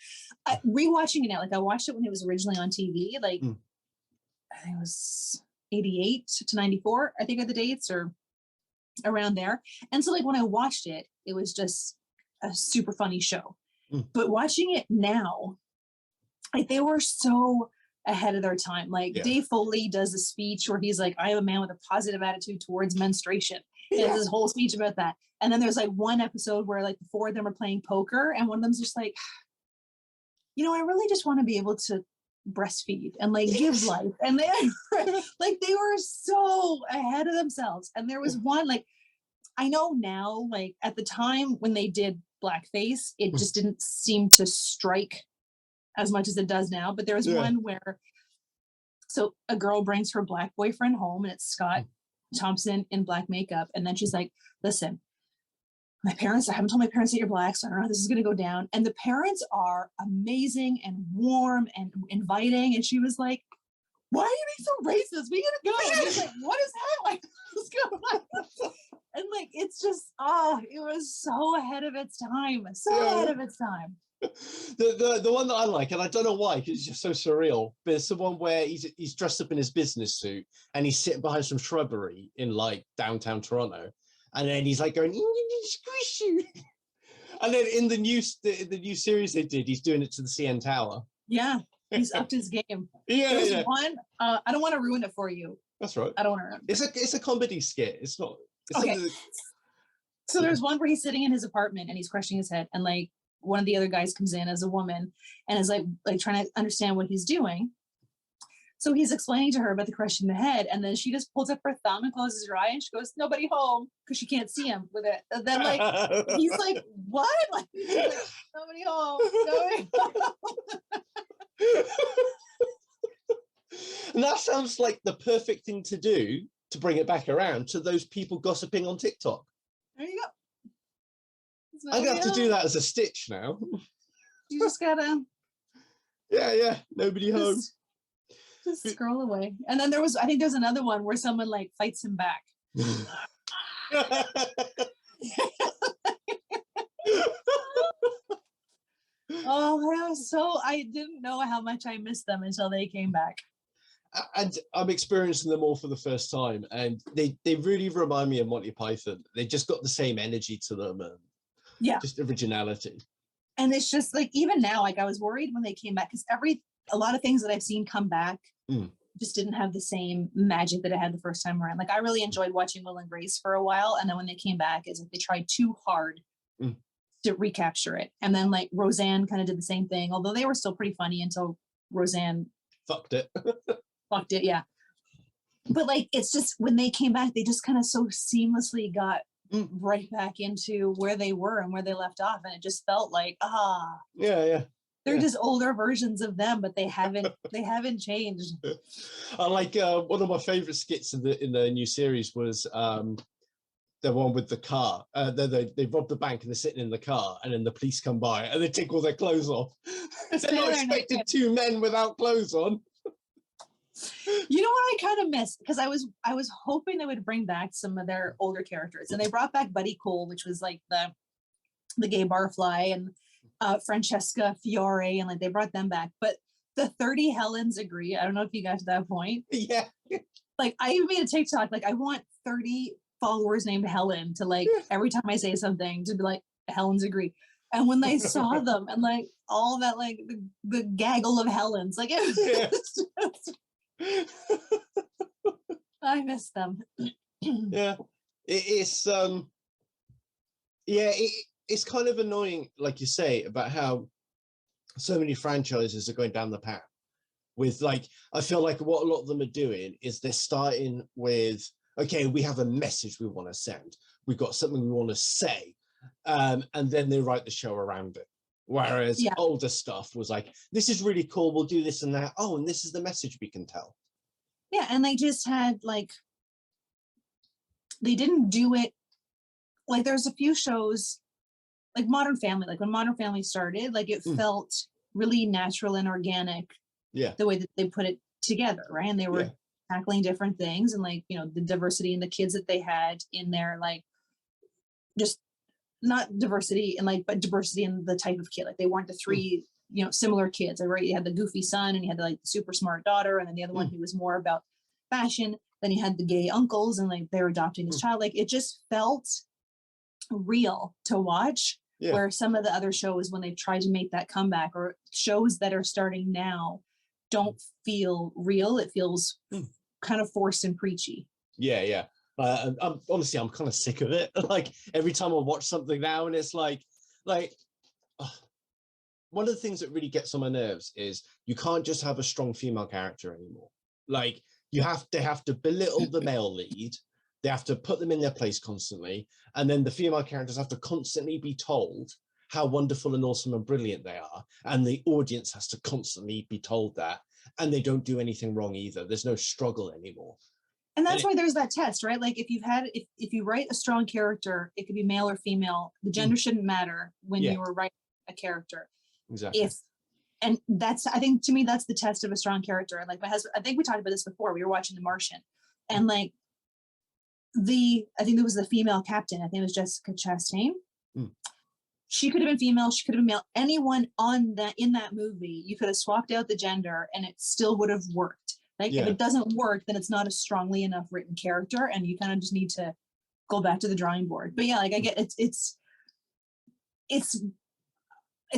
Rewatching it now, like I watched it when it was originally on TV. Like I think it was 88 to 94. I think are the dates or around there. And so like when I watched it, it was just a super funny show. But watching it now, like they were so ahead of their time. Like Dave Foley does a speech where he's like, I am a man with a positive attitude towards menstruation. And it's this whole speech about that. And then there's like one episode where like the 4 of them are playing poker, and one of them's just like, you know, I really just want to be able to breastfeed and like give life. And they like they were so ahead of themselves. And there was one, like, I know now, like at the time when they did blackface, it just didn't seem to strike as much as it does now. But there was one where, so a girl brings her black boyfriend home, and it's Scott Thompson in black makeup. And then she's like, listen, I haven't told my parents that you're black, so I don't know how this is going to go down. And the parents are amazing and warm and inviting. And she was like, why are you being so racist? We gotta go. And he's like, what is happening? What's going on? And like, it's just, it was so ahead of its time. Ahead of its time. The one that I like, and I don't know why, because it's just so surreal, but it's the one where he's dressed up in his business suit and he's sitting behind some shrubbery in like downtown Toronto, and then he's like going, squish you. And then in the new series they did, he's doing it to the CN Tower. Yeah, he's upped his game. There's one. I don't want to ruin it for you. That's right. I don't want to ruin it. It's a comedy skit. It's not. It's okay. So there's one where he's sitting in his apartment and he's crushing his head, and like one of the other guys comes in as a woman and is like trying to understand what he's doing. So he's explaining to her about the crush in the head, and then she just pulls up her thumb and closes her eye, and she goes, "Nobody home," because she can't see him with it. And then like he's like, "What?" Like, nobody home. Nobody home. And that sounds like the perfect thing to do to bring it back around to those people gossiping on TikTok. There you go. I'm gonna have to do that as a stitch now. You just gotta. Yeah. Nobody home. Just scroll away. And then I think there's another one where someone like fights him back. I didn't know how much I missed them until they came back. And I'm experiencing them all for the first time, and they really remind me of Monty Python. They just got the same energy to them, and just originality. And it's just like, even now, like I was worried when they came back, because a lot of things that I've seen come back just didn't have the same magic that it had the first time around. Like I really enjoyed watching Will and Grace for a while, and then when they came back, it's like they tried too hard to recapture it. And then like Roseanne kind of did the same thing, although they were still pretty funny until Roseanne fucked it. Yeah. But like, it's just when they came back, they just kind of so seamlessly got right back into where they were and where they left off, and it just felt like they're just older versions of them, but they haven't changed. I like one of my favorite skits in the new series was the one with the car. They robbed the bank and they're sitting in the car, and then the police come by and they take all their clothes off. They're not expecting two men without clothes on. You know what I kind of missed, because I was hoping they would bring back some of their older characters, and they brought back Buddy Cole, which was like the gay barfly, and Francesca Fiore, and like they brought them back. But the 30 Helens agree. I don't know if you got to that point. Yeah. Like I even made a TikTok, like I want 30 followers named Helen to like every time I say something to be like, Helens agree. And when they saw them and like all that, like the gaggle of Helens, like it was just, I miss them. It's kind of annoying, like you say, about how so many franchises are going down the path with, like, I feel like what a lot of them are doing is they're starting with, okay, we have a message we want to send, we've got something we want to say, and then they write the show around it. Whereas older stuff was like, this is really cool, we'll do this and that. Oh, and this is the message we can tell. Yeah, and they just had like, they didn't do it, like there's a few shows, like Modern Family, like when Modern Family started, like it felt really natural and organic. Yeah. The way that they put it together, right? And they were tackling different things, and like, you know, the diversity in the kids that they had in there, like just not diversity and like, but diversity in the type of kid. Like they weren't the three, you know, similar kids. Right? You had the goofy son, and you had the like super smart daughter, and then the other one who was more about fashion. Then you had the gay uncles, and like they're adopting this child. Like it just felt real to watch. Yeah. Where some of the other shows, when they've tried to make that comeback, or shows that are starting now, don't feel real. It feels kind of forced and preachy. Yeah. I'm honestly, I'm kind of sick of it. Like every time I watch something now, and it's like one of the things that really gets on my nerves is you can't just have a strong female character anymore. Like they have to belittle the male lead. They have to put them in their place constantly. And then the female characters have to constantly be told how wonderful and awesome and brilliant they are. And the audience has to constantly be told that. And they don't do anything wrong either. There's no struggle anymore. And that's why there's that test, right? Like if you write a strong character, it could be male or female. The gender shouldn't matter when you were writing a character. Exactly. If and that's, I think to me, that's the test of a strong character. And like my husband, I think we talked about this before. We were watching The Martian, and like I think it was the female captain. I think it was Jessica Chastain. Mm. She could have been female. She could have been male. Anyone in that movie, you could have swapped out the gender, and it still would have worked. Like if it doesn't work, then it's not a strongly enough written character, and you kind of just need to go back to the drawing board. But yeah, like I get it's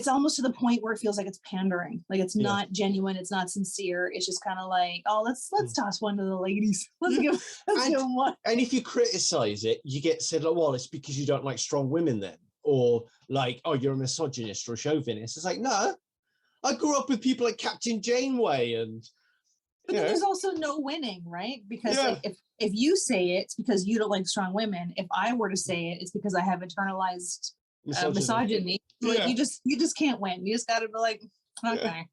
almost to the point where it feels like it's pandering. Like it's not genuine. It's not sincere. It's just kind of like, oh, let's toss one to the ladies. Let's give them one. And if you criticize it, you get said, like, well, it's because you don't like strong women then. Or like, oh, you're a misogynist or a chauvinist. It's like, no, I grew up with people like Captain Janeway and... But then there's also no winning, right? Because like, if you say it, it's because you don't like strong women. If I were to say it, it's because I have internalized misogyny. Like you just can't win. You just got to be like, okay.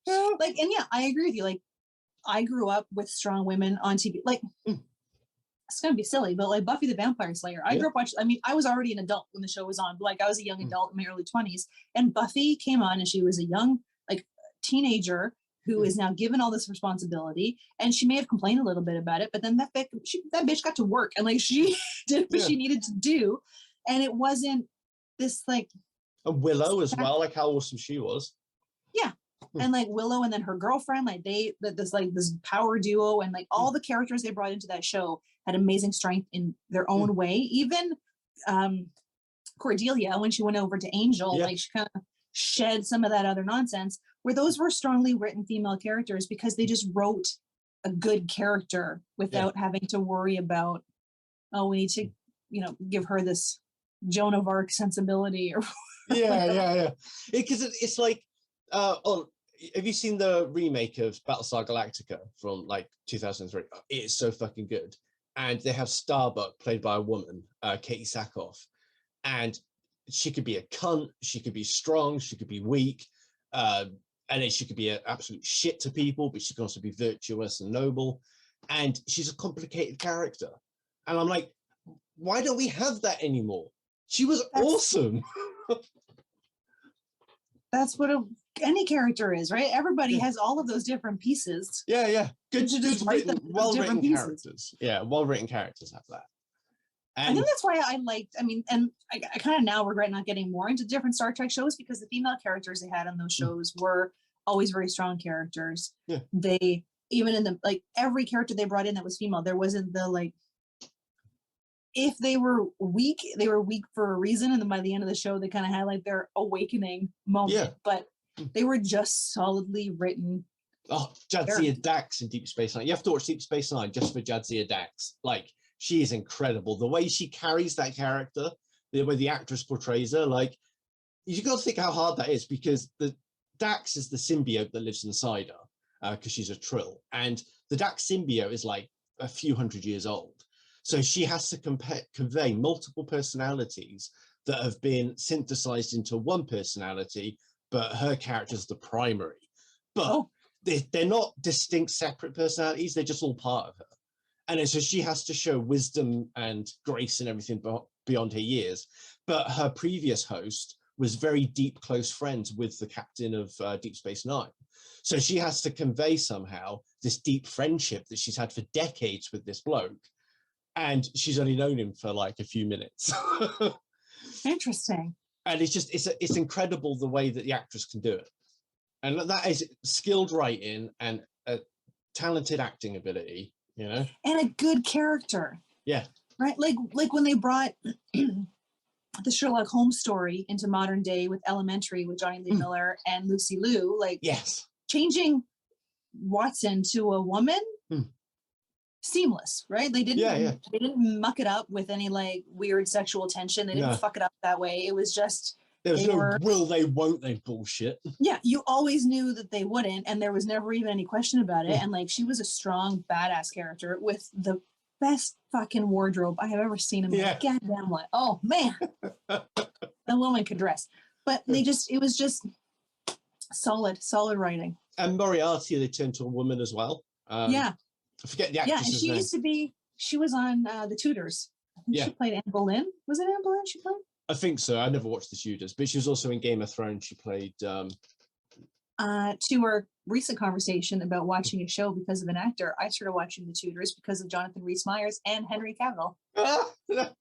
Like, and yeah, I agree with you. Like, I grew up with strong women on TV. Like, it's gonna be silly, but like Buffy the Vampire Slayer, I grew up watching. I mean, I was already an adult when the show was on. But like, I was a young adult in my early 20s, and Buffy came on, and she was a young like teenager who is now given all this responsibility, and she may have complained a little bit about it, but then that bitch got to work, and like she did what she needed to do, and it wasn't this like a Willow as well, like how awesome she was. Yeah. And like Willow and then her girlfriend, like this power duo, and like all the characters they brought into that show had amazing strength in their own way. Even Cordelia, when she went over to Angel, like she kind of shed some of that other nonsense, where those were strongly written female characters because they just wrote a good character without having to worry about, oh, we need to, give her this Joan of Arc sensibility or because it's like have you seen the remake of Battlestar Galactica from like 2003? It's so fucking good. And they have Starbuck played by a woman, Katie Sackhoff, and she could be a cunt, she could be strong, she could be weak, and then she could be an absolute shit to people, but she can also be virtuous and noble, and she's a complicated character. And I'm like, why don't we have that anymore? She was awesome. That's what any character is, right? Everybody has all of those different pieces. Good written, well-written characters. Yeah, well-written characters have that. And I think that's why I liked, and I kind of now regret not getting more into different Star Trek shows, because the female characters they had on those shows were always very strong characters. Yeah. They, even in the, like, every character they brought in that was female, there wasn't the, like, if they were weak for a reason, and then by the end of the show, they kind of had, like, their awakening moment. Yeah. But they were just solidly written. Oh, Jadzia Dax in Deep Space Nine. You have to watch Deep Space Nine just for Jadzia Dax. Like, she is incredible. The way she carries that character, the way the actress portrays her, like, you got to think how hard that is, because the Dax is the symbiote that lives inside her, because she's a Trill. And the Dax symbiote is like a few hundred years old. So she has to convey multiple personalities that have been synthesized into one personality, but her character is the primary. But they're not distinct, separate personalities. They're just all part of her. And so she has to show wisdom and grace and everything beyond her years. But her previous host was very deep, close friends with the captain of Deep Space Nine. So she has to convey somehow this deep friendship that she's had for decades with this bloke. And she's only known him for like a few minutes. Interesting. And it's incredible the way that the actress can do it. And that is skilled writing and a talented acting ability, And a good character. Yeah. Right? Like when they brought the Sherlock Holmes story into modern day with Elementary with Johnny Lee Miller and Lucy Liu, like changing Watson to a woman, seamless, right? They didn't they didn't muck it up with any like weird sexual tension. They didn't fuck it up that way. It was just there was will they, won't they bullshit. Yeah, you always knew that they wouldn't, and there was never even any question about it. And like she was a strong, badass character with the best fucking wardrobe I have ever seen in my goddamn life. Oh man, the woman could dress. But it was just solid writing. And Moriarty, they turned to a woman as well. I forget the actress's name. She was on The Tudors. I think she played Anne Boleyn. Was it Anne Boleyn she played? I think so. I never watched The Tudors, but she was also in Game of Thrones. She played to our recent conversation about watching a show because of an actor, I started watching The Tudors because of Jonathan Rhys-Meyers and Henry Cavill.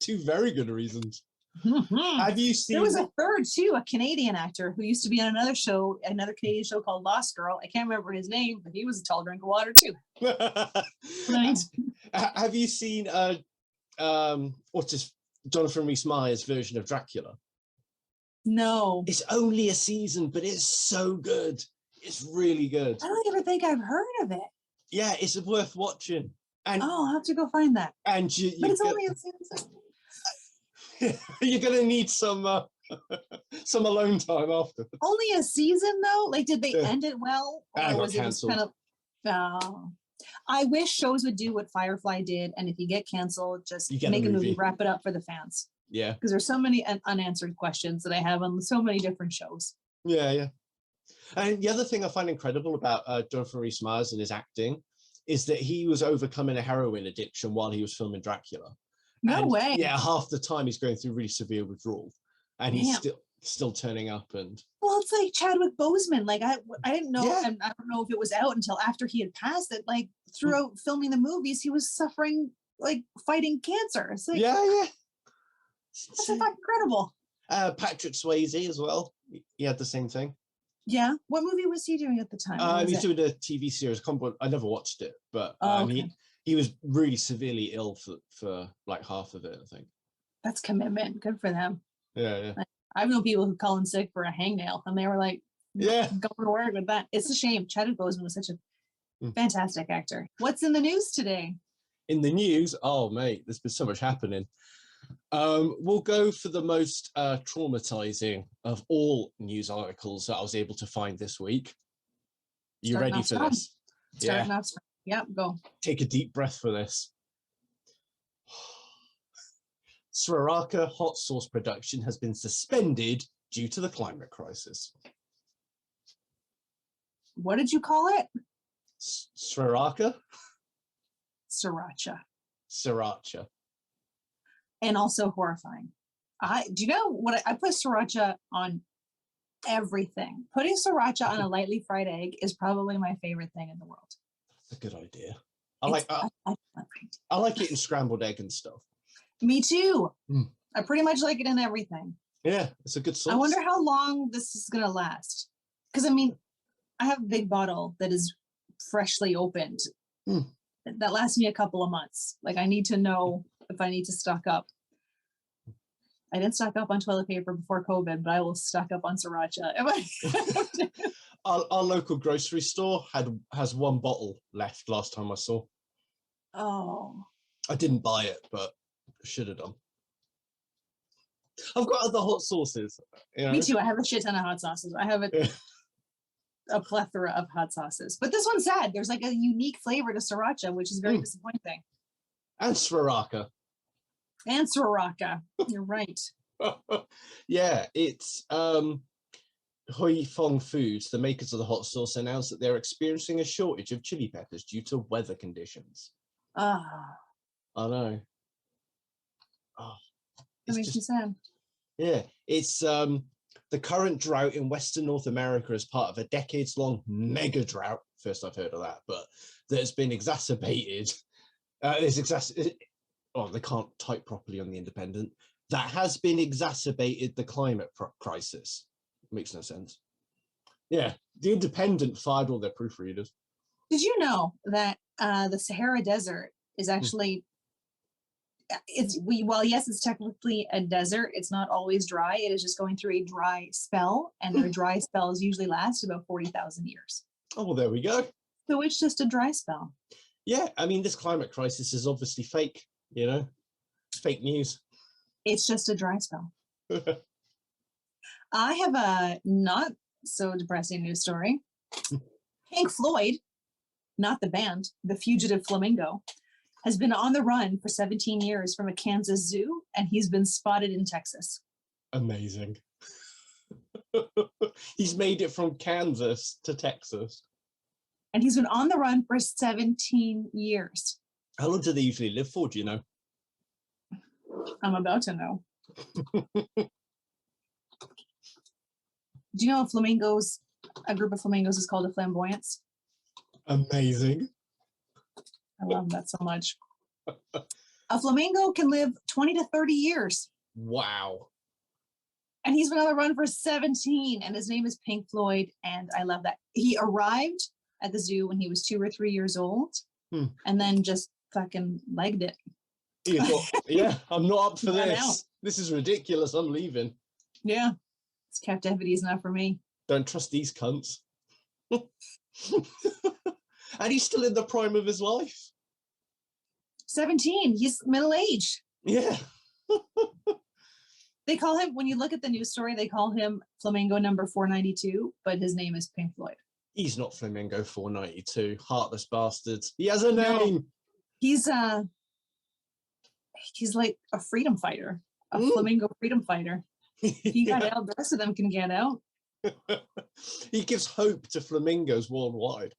Two very good reasons. Have you seen? There was a third too, a Canadian actor who used to be on another show, another Canadian show called Lost Girl. I can't remember his name, but he was a tall drink of water too. Have you seen what's his Jonathan Rhys-Meyers' version of Dracula? No. It's only a season, but it's so good. It's really good. I don't even think I've heard of it. Yeah, it's worth watching. And I'll have to go find that. And but it's only a season. You're gonna need some alone time after. Only a season though? Like, did they end it well? Or was it just kind of? I wish shows would do what Firefly did, and if you get canceled, just make a movie, wrap it up for the fans. Yeah, because there's so many unanswered questions that I have on so many different shows. Yeah. And the other thing I find incredible about Jonathan Rhys-Meyers and his acting is that he was overcoming a heroin addiction while he was filming Dracula. No way. Yeah, half the time he's going through really severe withdrawal, and he's still turning up. And well, it's like Chadwick Boseman. Like I didn't know, and I don't know if it was out until after he had passed it. Like throughout filming the movies, he was suffering, like fighting cancer. It's like that's incredible. Patrick Swayze as well. He had the same thing. Yeah. What movie was he doing at the time? He was doing a TV series. I never watched it, but okay. he was really severely ill for like half of it, I think. That's commitment. Good for them. Yeah. Like, I've known people who call in sick for a hangnail, and they were like, going to work with that. It's a shame. Chadwick Boseman was such a fantastic actor. What's in the news today? In the news? Oh, mate, there's been so much happening. We'll go for the most traumatizing of all news articles that I was able to find this week. You ready for this? Starting off strong. Yep, go. Take a deep breath for this. Sriracha hot sauce production has been suspended due to the climate crisis. What did you call it? Sriracha? Sriracha. And also horrifying. Do you know what I put sriracha on everything? Putting sriracha on a lightly fried egg is probably my favorite thing in the world. That's a good idea. I like it in scrambled egg and stuff. Me too. I pretty much like it in everything. Yeah, it's a good sauce. I wonder how long this is gonna last. Because I mean, I have a big bottle that is freshly opened. That lasts me a couple of months. Like I need to know if I need to stock up. I didn't stock up on toilet paper before COVID, but I will stock up on sriracha. Our local grocery store has one bottle left last time I saw. Oh. I didn't buy it, but should have done. I've got other hot sauces. You know? Me too. I have a shit ton of hot sauces. I have a plethora of hot sauces. But this one's sad. There's like a unique flavor to sriracha, which is very disappointing. And sriracha. You're right. Yeah, it's Hoi Fong Foods, the makers of the hot sauce, announced that they're experiencing a shortage of chili peppers due to weather conditions. I know. That makes me sad. Yeah, it's the current drought in Western North America is part of a decades-long mega drought. First I've heard of that, but that has been exacerbated. They can't type properly on the Independent. That has been exacerbated the climate crisis. Makes no sense. Yeah, the Independent fired all their proofreaders. Did you know that the Sahara Desert is actually yes, it's technically a desert. It's not always dry. It is just going through a dry spell, and their dry spells usually last about 40,000 years. Oh, well, there we go. So it's just a dry spell. Yeah, I mean, this climate crisis is obviously fake, fake news. It's just a dry spell. I have a not so depressing news story. Pink Floyd, not the band, the fugitive flamingo, has been on the run for 17 years from a Kansas zoo, and he's been spotted in Texas. Amazing. He's made it from Kansas to Texas. And he's been on the run for 17 years. How long do they usually live for, do you know? I'm about to know. Do you know flamingos a group of flamingos is called a flamboyance. Amazing. I love that so much. A flamingo can live 20 to 30 years. Wow. And he's been on the run for 17, and his name is Pink Floyd, and I love that. He arrived at the zoo when he was 2 or 3 years old, and then just fucking legged it. He thought, yeah, I'm not up for I'm this. out. This is ridiculous. I'm leaving. Yeah. This captivity is not for me. Don't trust these cunts. And he's still in the prime of his life. 17. He's middle-aged. Yeah. They call him, when you look at the news story, they call him Flamingo number 492, but his name is Pink Floyd. He's not Flamingo 492. Heartless bastards. He has a name. No. He's like a freedom fighter, a flamingo freedom fighter. He got out, the rest of them can get out. He gives hope to flamingos worldwide.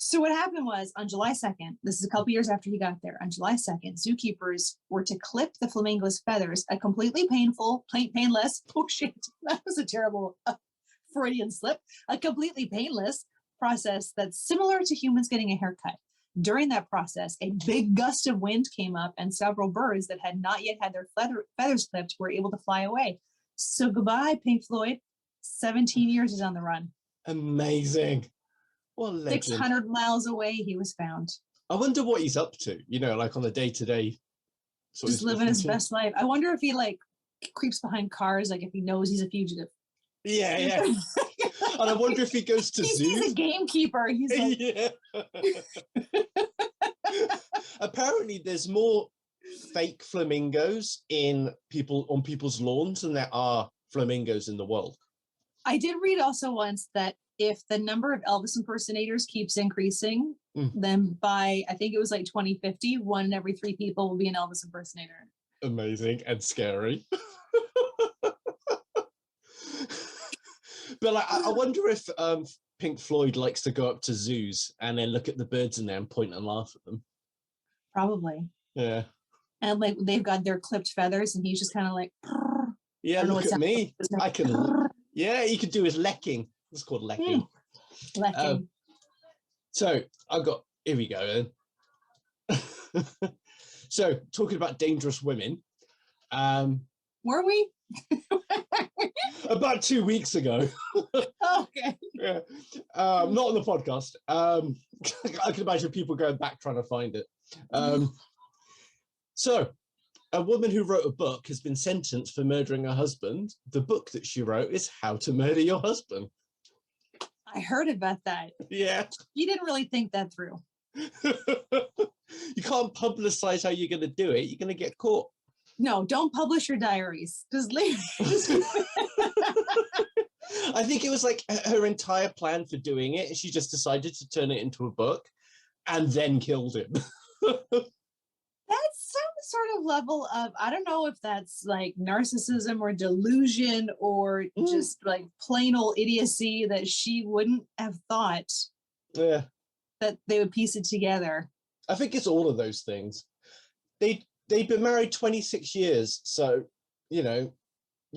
So what happened was on July 2nd, this is a couple years after he got there, on July 2nd, zookeepers were to clip the flamingo's feathers, a completely painless, oh shit, that was a terrible Freudian slip, a completely painless process that's similar to humans getting a haircut. During that process, a big gust of wind came up and several birds that had not yet had their feathers clipped were able to fly away. So goodbye, Pink Floyd. 17 years is on the run. Amazing. What a legend. 600 miles away, he was found. I wonder what he's up to, like on a day-to-day. Just living his best life. I wonder if he creeps behind cars, like if he knows he's a fugitive. Yeah. And I wonder if he goes to zoos. He's a gamekeeper. He's like... Yeah. Apparently, there's more fake flamingos on people's lawns than there are flamingos in the world. I did read also once that if the number of Elvis impersonators keeps increasing, then by, I think it was like 2050, 1 in every 3 people will be an Elvis impersonator. Amazing and scary. But I wonder if Pink Floyd likes to go up to zoos and then look at the birds in there and point and laugh at them. Probably. Yeah. And they've got their clipped feathers and he's just kind of like, purr. Yeah, look at me. I can, he could do his lecking. It's called lecking. Lecking. So here we go then. So talking about dangerous women. Were we? About 2 weeks ago. Okay. Yeah. Not on the podcast. I can imagine people going back trying to find it. So a woman who wrote a book has been sentenced for murdering her husband. The book that she wrote is How to Murder Your Husband. I heard about that. Yeah. You didn't really think that through. You can't publicize how you're going to do it. You're going to get caught. No, don't publish your diaries. Just leave. I think it was like her entire plan for doing it. She just decided to turn it into a book and then killed him. That's some sort of level of, I don't know if that's like narcissism or delusion or just like plain old idiocy that she wouldn't have thought that they would piece it together. I think it's all of those things. They've been married 26 years, so, your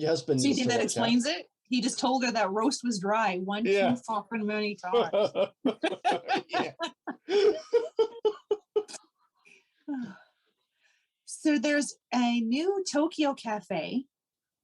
husband So you needs think to that watch explains it? He just told her that roast was dry too fucking many times. Yeah. So there's a new Tokyo cafe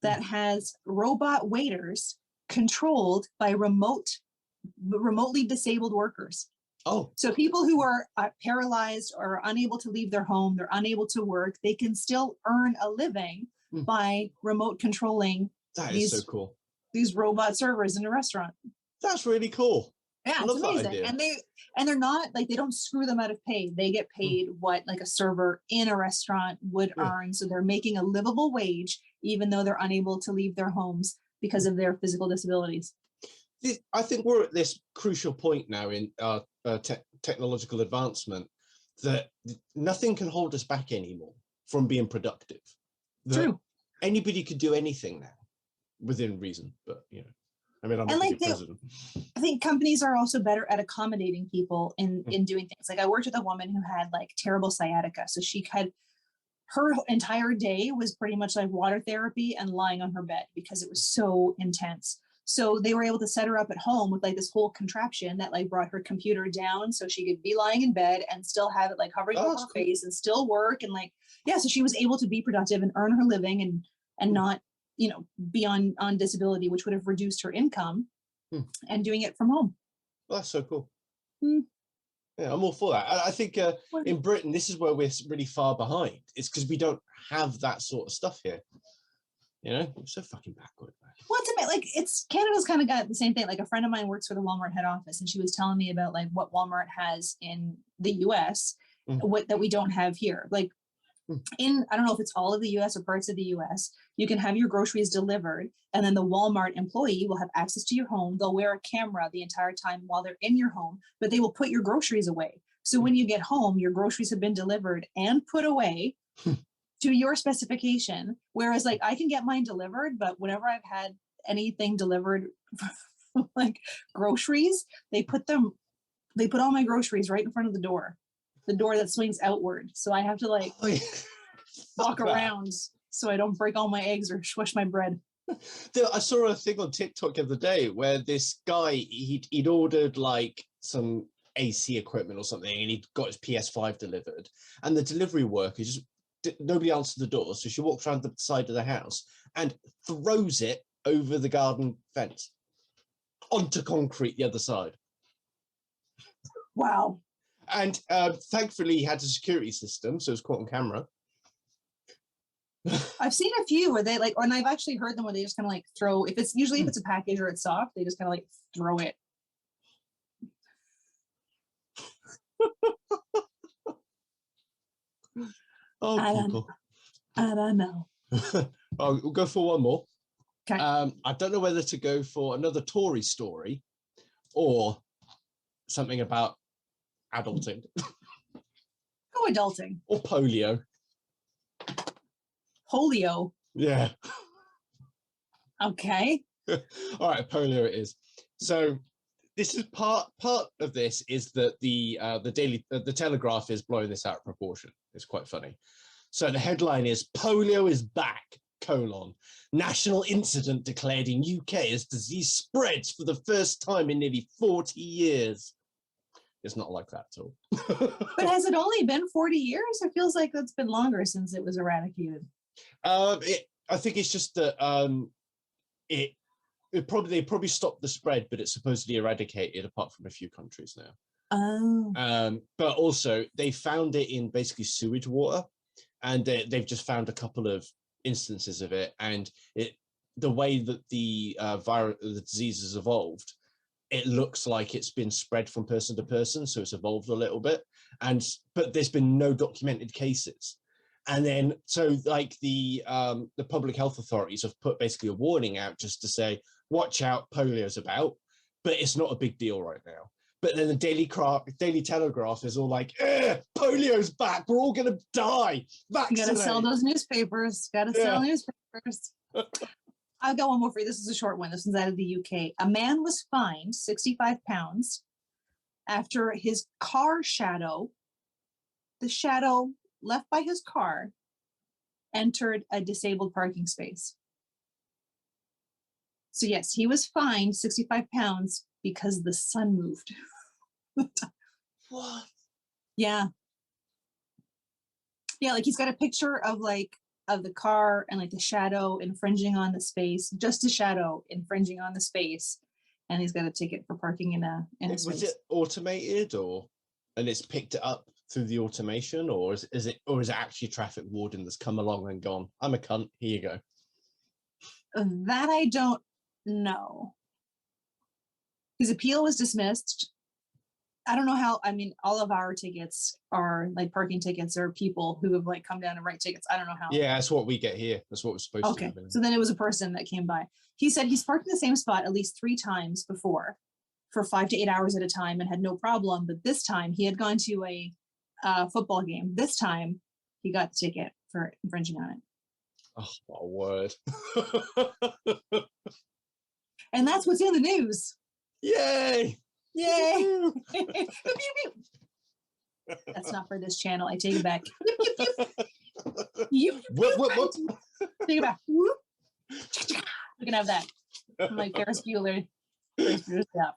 that has robot waiters controlled by remotely disabled workers. Oh. So people who are paralyzed or unable to leave their home, they're unable to work, they can still earn a living by remote controlling is so cool. These robot servers in a restaurant. That's really cool. Yeah, it's amazing. And they're not like, they don't screw them out of pay. They get paid what like a server in a restaurant would earn. So they're making a livable wage, even though they're unable to leave their homes because of their physical disabilities. I think we're at this crucial point now in our technological advancement that nothing can hold us back anymore from being productive. True. Anybody could do anything now within reason, but I'm not the president. I think companies are also better at accommodating people in doing things. Like I worked with a woman who had like terrible sciatica. So her entire day was pretty much like water therapy and lying on her bed because it was so intense. So they were able to set her up at home with like this whole contraption that like brought her computer down so she could be lying in bed and still have it like hovering over her face and still work. And like, yeah, so she was able to be productive and earn her living and not, you know, be on disability, which would have reduced her income and doing it from home. Well, that's so cool. Yeah, I'm all for that. I think in Britain, this is where we're really far behind. It's because we don't have that sort of stuff here. You know, we're so fucking backward. Well, it's Canada's kind of got the same thing. Like a friend of mine works for the Walmart head office, and she was telling me about like what Walmart has in the U.S. That we don't have here. Like in, I don't know if it's all of the U.S. or parts of the U.S., you can have your groceries delivered, and then the Walmart employee will have access to your home. They'll wear a camera the entire time while they're in your home, but they will put your groceries away. So when you get home, your groceries have been delivered and put away to your specification. Whereas like I can get mine delivered, but whenever I've had anything delivered, like groceries, they put all my groceries right in front of the door that swings outward. So I have to like walk around so I don't break all my eggs or squish my bread. I saw a thing on TikTok the other day where this guy, he'd ordered like some AC equipment or something, and he'd got his PS5 delivered, and the delivery worker just, nobody answered the door, so she walks around the side of the house and throws it over the garden fence onto concrete the other side. Wow. And thankfully he had a security system, so it was caught on camera. I've seen a few where they like, and I've actually heard them where they just kind of like throw, if it's a package or it's soft, they just kind of like throw it. Oh, people. I don't know. We'll go for one more. Okay. I don't know whether to go for another Tory story or something about adulting. Go adulting. Or polio. Polio. Yeah. Okay. All right, polio it is. So this is part of this is that the Telegraph is blowing this out of proportion. It's quite funny. So the headline is polio is back, national incident declared in UK as disease spreads for the first time in nearly 40 years. It's not like that at all. But has it only been 40 years? It feels like it's been longer since it was eradicated. I think it's just that they probably stopped the spread, but it's supposedly eradicated apart from a few countries now. Oh. But also they found it in basically sewage water, and they've just found a couple of instances of it, and the way that the disease has evolved, it looks like it's been spread from person to person, so it's evolved a little bit, but there's been no documented cases. And then so like the public health authorities have put basically a warning out just to say, watch out, polio's about, but it's not a big deal right now. But then the Daily Telegraph is all like, polio's back, we're all gonna die. Vaccinate. Gotta sell those newspapers. Sell newspapers. I'll go one more for you. This is a short one. This one's out of the UK. A man was fined £65 after his car shadow, the shadow left by his car, entered a disabled parking space. So yes, he was fined £65 because the sun moved. What? Yeah. Yeah, like he's got a picture of the car and like the shadow infringing on the space, just a shadow infringing on the space, and he's got a ticket for parking in a Was space. it automated and it's picked it up through the automation, or is it actually a traffic warden that's come along and gone, I'm a cunt, here you go? That I don't know. His appeal was dismissed. I don't know how, I mean, all of our tickets are like parking tickets or people who have like come down and write tickets. I don't know how. Yeah, that's what we get here. That's what we're supposed to do. Okay, so then it was a person that came by. He said he's parked in the same spot at least 3 times before for 5 to 8 hours at a time and had no problem. But this time he had gone to a football game. This time he got the ticket for infringing on it. Oh, what a word. And that's what's in the news. Yay! Yay! That's not for this channel. I take it back. What? Take it back. You can have that. I'm like Ferris Bueller. Ferris Bueller's death.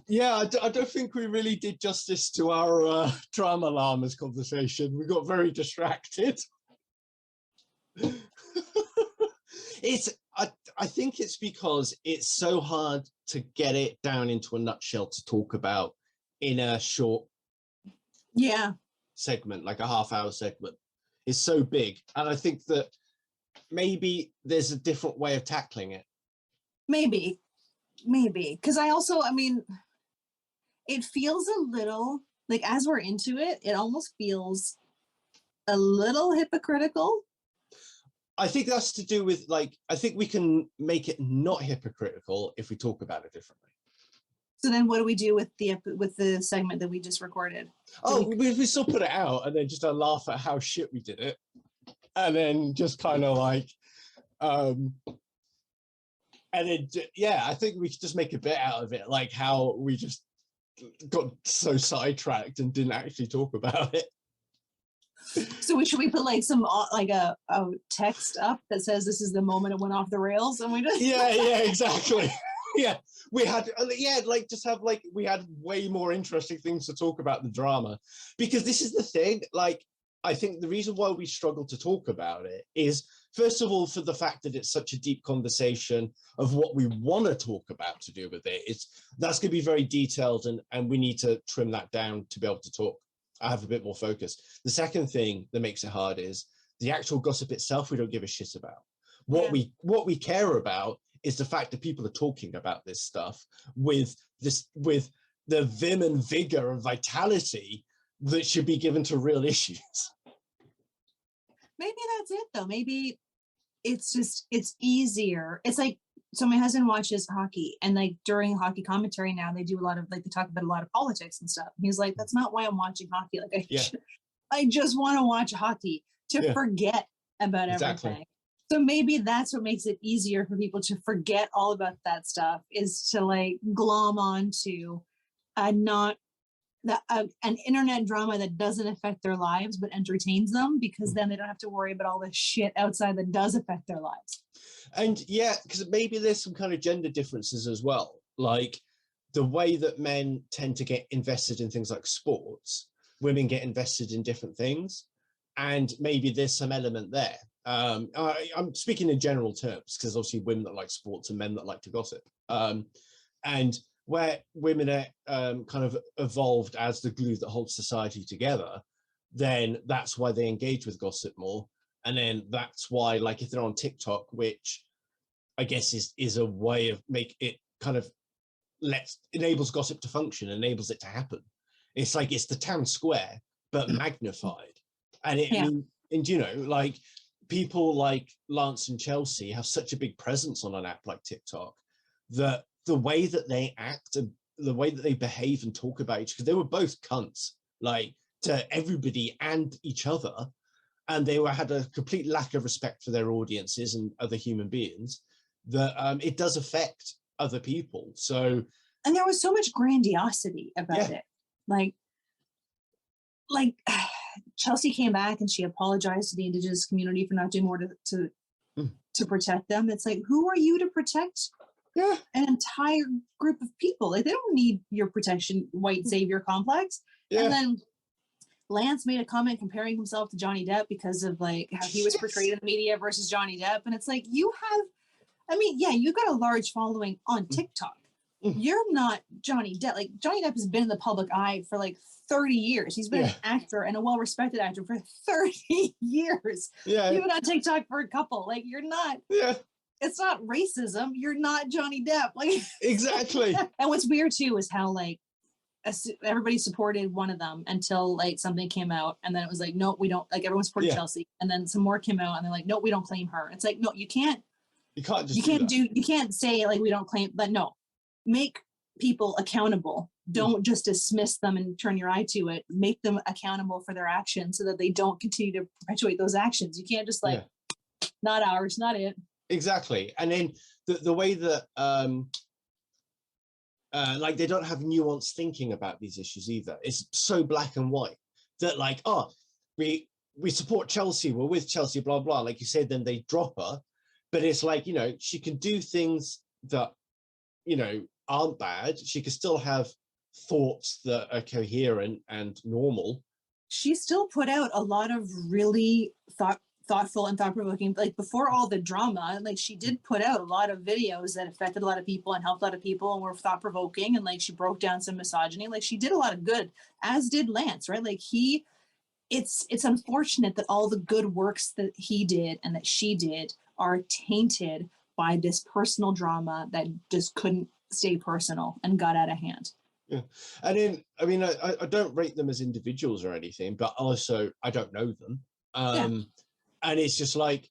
Yeah, I don't think we really did justice to our drama llamas conversation. We got very distracted. I think it's because it's so hard to get it down into a nutshell to talk about in a short segment, like a half-hour segment. It's so big, and I think that maybe there's a different way of tackling it. Maybe, because I mean, it feels a little like, as we're into it, it almost feels a little hypocritical. I think that's to do with, like, I think we can make it not hypocritical if we talk about it differently. So then what do we do with the segment that we just recorded? We still put it out and then just laugh at how shit we did it. And then just kind of like, and then, I think we should just make a bit out of it, like how we just got so sidetracked and didn't actually talk about it. So should we put like some like a text up that says this is the moment it went off the rails, and we just exactly. We had we had way more interesting things to talk about the drama, because this is the thing, like, I think the reason why we struggle to talk about it is, first of all, for the fact that it's such a deep conversation of what we want to talk about to do with it. That's going to be very detailed, and we need to trim that down to be able to talk. I have a bit more focus. The second thing that makes it hard is the actual gossip itself. We don't give a shit about. What we care about is the fact that people are talking about this stuff with the vim and vigor and vitality that should be given to real issues. Maybe that's it, though. Maybe it's easier. It's like, so my husband watches hockey, and like during hockey commentary now, they do a lot of, like, they talk about a lot of politics and stuff. He's like, that's not why I'm watching hockey. Like, I just want to watch hockey to forget about everything. So maybe that's what makes it easier for people to forget all about that stuff, is to like glom onto an internet drama that doesn't affect their lives but entertains them, because then they don't have to worry about all the shit outside that does affect their lives. And because maybe there's some kind of gender differences as well, like the way that men tend to get invested in things like sports, women get invested in different things, and maybe there's some element there. I'm speaking in general terms, because obviously women that like sports and men that like to gossip, and where women are kind of evolved as the glue that holds society together, then that's why they engage with gossip more. And then that's why, like, if they're on TikTok, which I guess is a way of make it kind of enables gossip to function, enables it to happen. It's like it's the town square but magnified. And and you know, like, people like Lance and Chelsea have such a big presence on an app like TikTok that the way that they act and the way that they behave and talk about each, because they were both cunts, like, to everybody and each other, and they had a complete lack of respect for their audiences and other human beings, that it does affect other people. So, and there was so much grandiosity about it, like Chelsea came back and she apologized to the Indigenous community for not doing more to protect them. It's like, who are you to protect an entire group of people? Like, they don't need your protection, white savior complex. And then Lance made a comment comparing himself to Johnny Depp because of like how he was portrayed in the media versus Johnny Depp. And it's like, you've got a large following on TikTok. You're not Johnny Depp. Like, Johnny Depp has been in the public eye for like 30 years. He's been an actor, and a well-respected actor, for 30 years. You've been on TikTok for a couple. Like, you're not. It's not racism. You're not Johnny Depp. Like, exactly. And what's weird too is how like everybody supported one of them until like something came out, and then it was like, no, we don't. Like, everyone supported Chelsea, and then some more came out, and they're like, no, we don't claim her. It's like, no, you can't. You can't say like we don't claim, but no, make people accountable. Don't just dismiss them and turn your eye to it. Make them accountable for their actions so that they don't continue to perpetuate those actions. You can't just like, not ours, not it. Exactly. And then the way that like, they don't have nuanced thinking about these issues either. It's so black and white that like, we support Chelsea, we're with Chelsea, blah blah. Like you said, then they drop her. but it's like, you know, she can do things that, you know, aren't bad. She can still have thoughts that are coherent and normal. She still put out a lot of really thoughtful and thought-provoking, like before all the drama, like she did put out a lot of videos that affected a lot of people and helped a lot of people and were thought-provoking, and like she broke down some misogyny. Like she did a lot of good, as did Lance, right? Like it's unfortunate that all the good works that he did and that she did are tainted by this personal drama that just couldn't stay personal and got out of hand. Yeah. And then, I mean, I don't rate them as individuals or anything, but also I don't know them. And it's just like,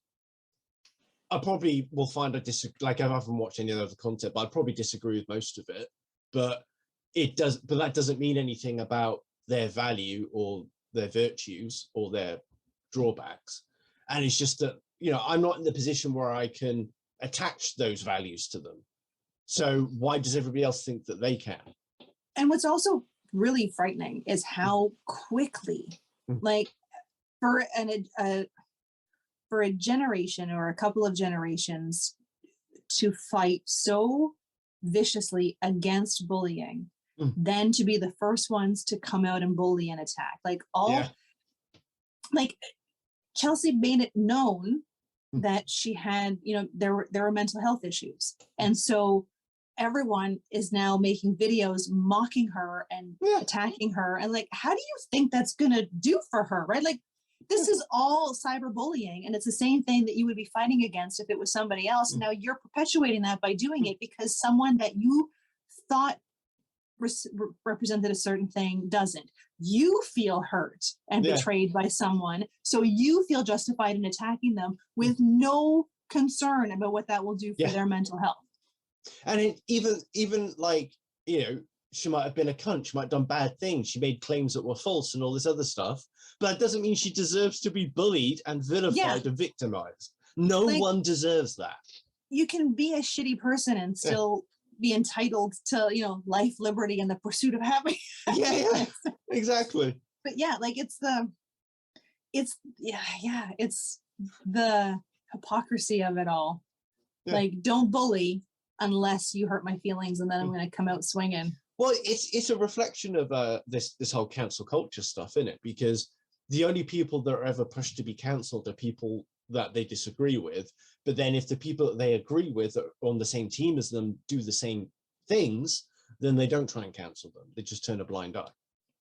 I probably will find like I haven't watched any of the content, but I'd probably disagree with most of it. But that doesn't mean anything about their value or their virtues or their drawbacks. And it's just that, you know, I'm not in the position where I can attach those values to them. So why does everybody else think that they can? And what's also really frightening is how quickly, like for a generation or a couple of generations to fight so viciously against bullying, then to be the first ones to come out and bully and attack. Like like Chelsea made it known that she had, you know, there were mental health issues. And so everyone is now making videos mocking her and attacking her. And like, how do you think that's going to do for her? Right? Like, this is all cyberbullying, and it's the same thing that you would be fighting against if it was somebody else. And now you're perpetuating that by doing it because someone that you thought represented a certain thing doesn't. You feel hurt and betrayed by someone, so you feel justified in attacking them with no concern about what that will do for their mental health. And even like, you know, she might have been a cunt, she might have done bad things, she made claims that were false and all this other stuff, but that doesn't mean she deserves to be bullied and vilified and victimized. No one deserves that. You can be a shitty person and still be entitled to, you know, life, liberty, and the pursuit of happiness. Yeah, exactly. But yeah, like it's the hypocrisy of it all. Like, don't bully unless you hurt my feelings, and then I'm going to come out swinging. Well, it's a reflection of this whole cancel culture stuff, isn't it? Because the only people that are ever pushed to be cancelled are people that they disagree with. But then if the people that they agree with are on the same team as them do the same things, then they don't try and cancel them. They just turn a blind eye.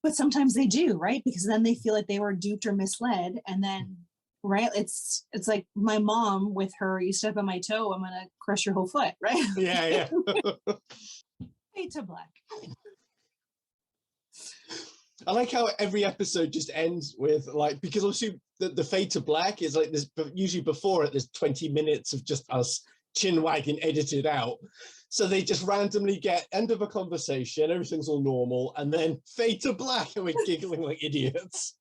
But sometimes they do, right? Because then they feel like they were duped or misled, and then right, it's like my mom with her, you step on my toe, I'm gonna crush your whole foot, right? Yeah. Fade to black. I like how every episode just ends with like, because obviously the fade to black is like this, usually before it there's 20 minutes of just us chin wagging edited out, so they just randomly get end of a conversation, everything's all normal, and then fade to black and we're giggling like idiots.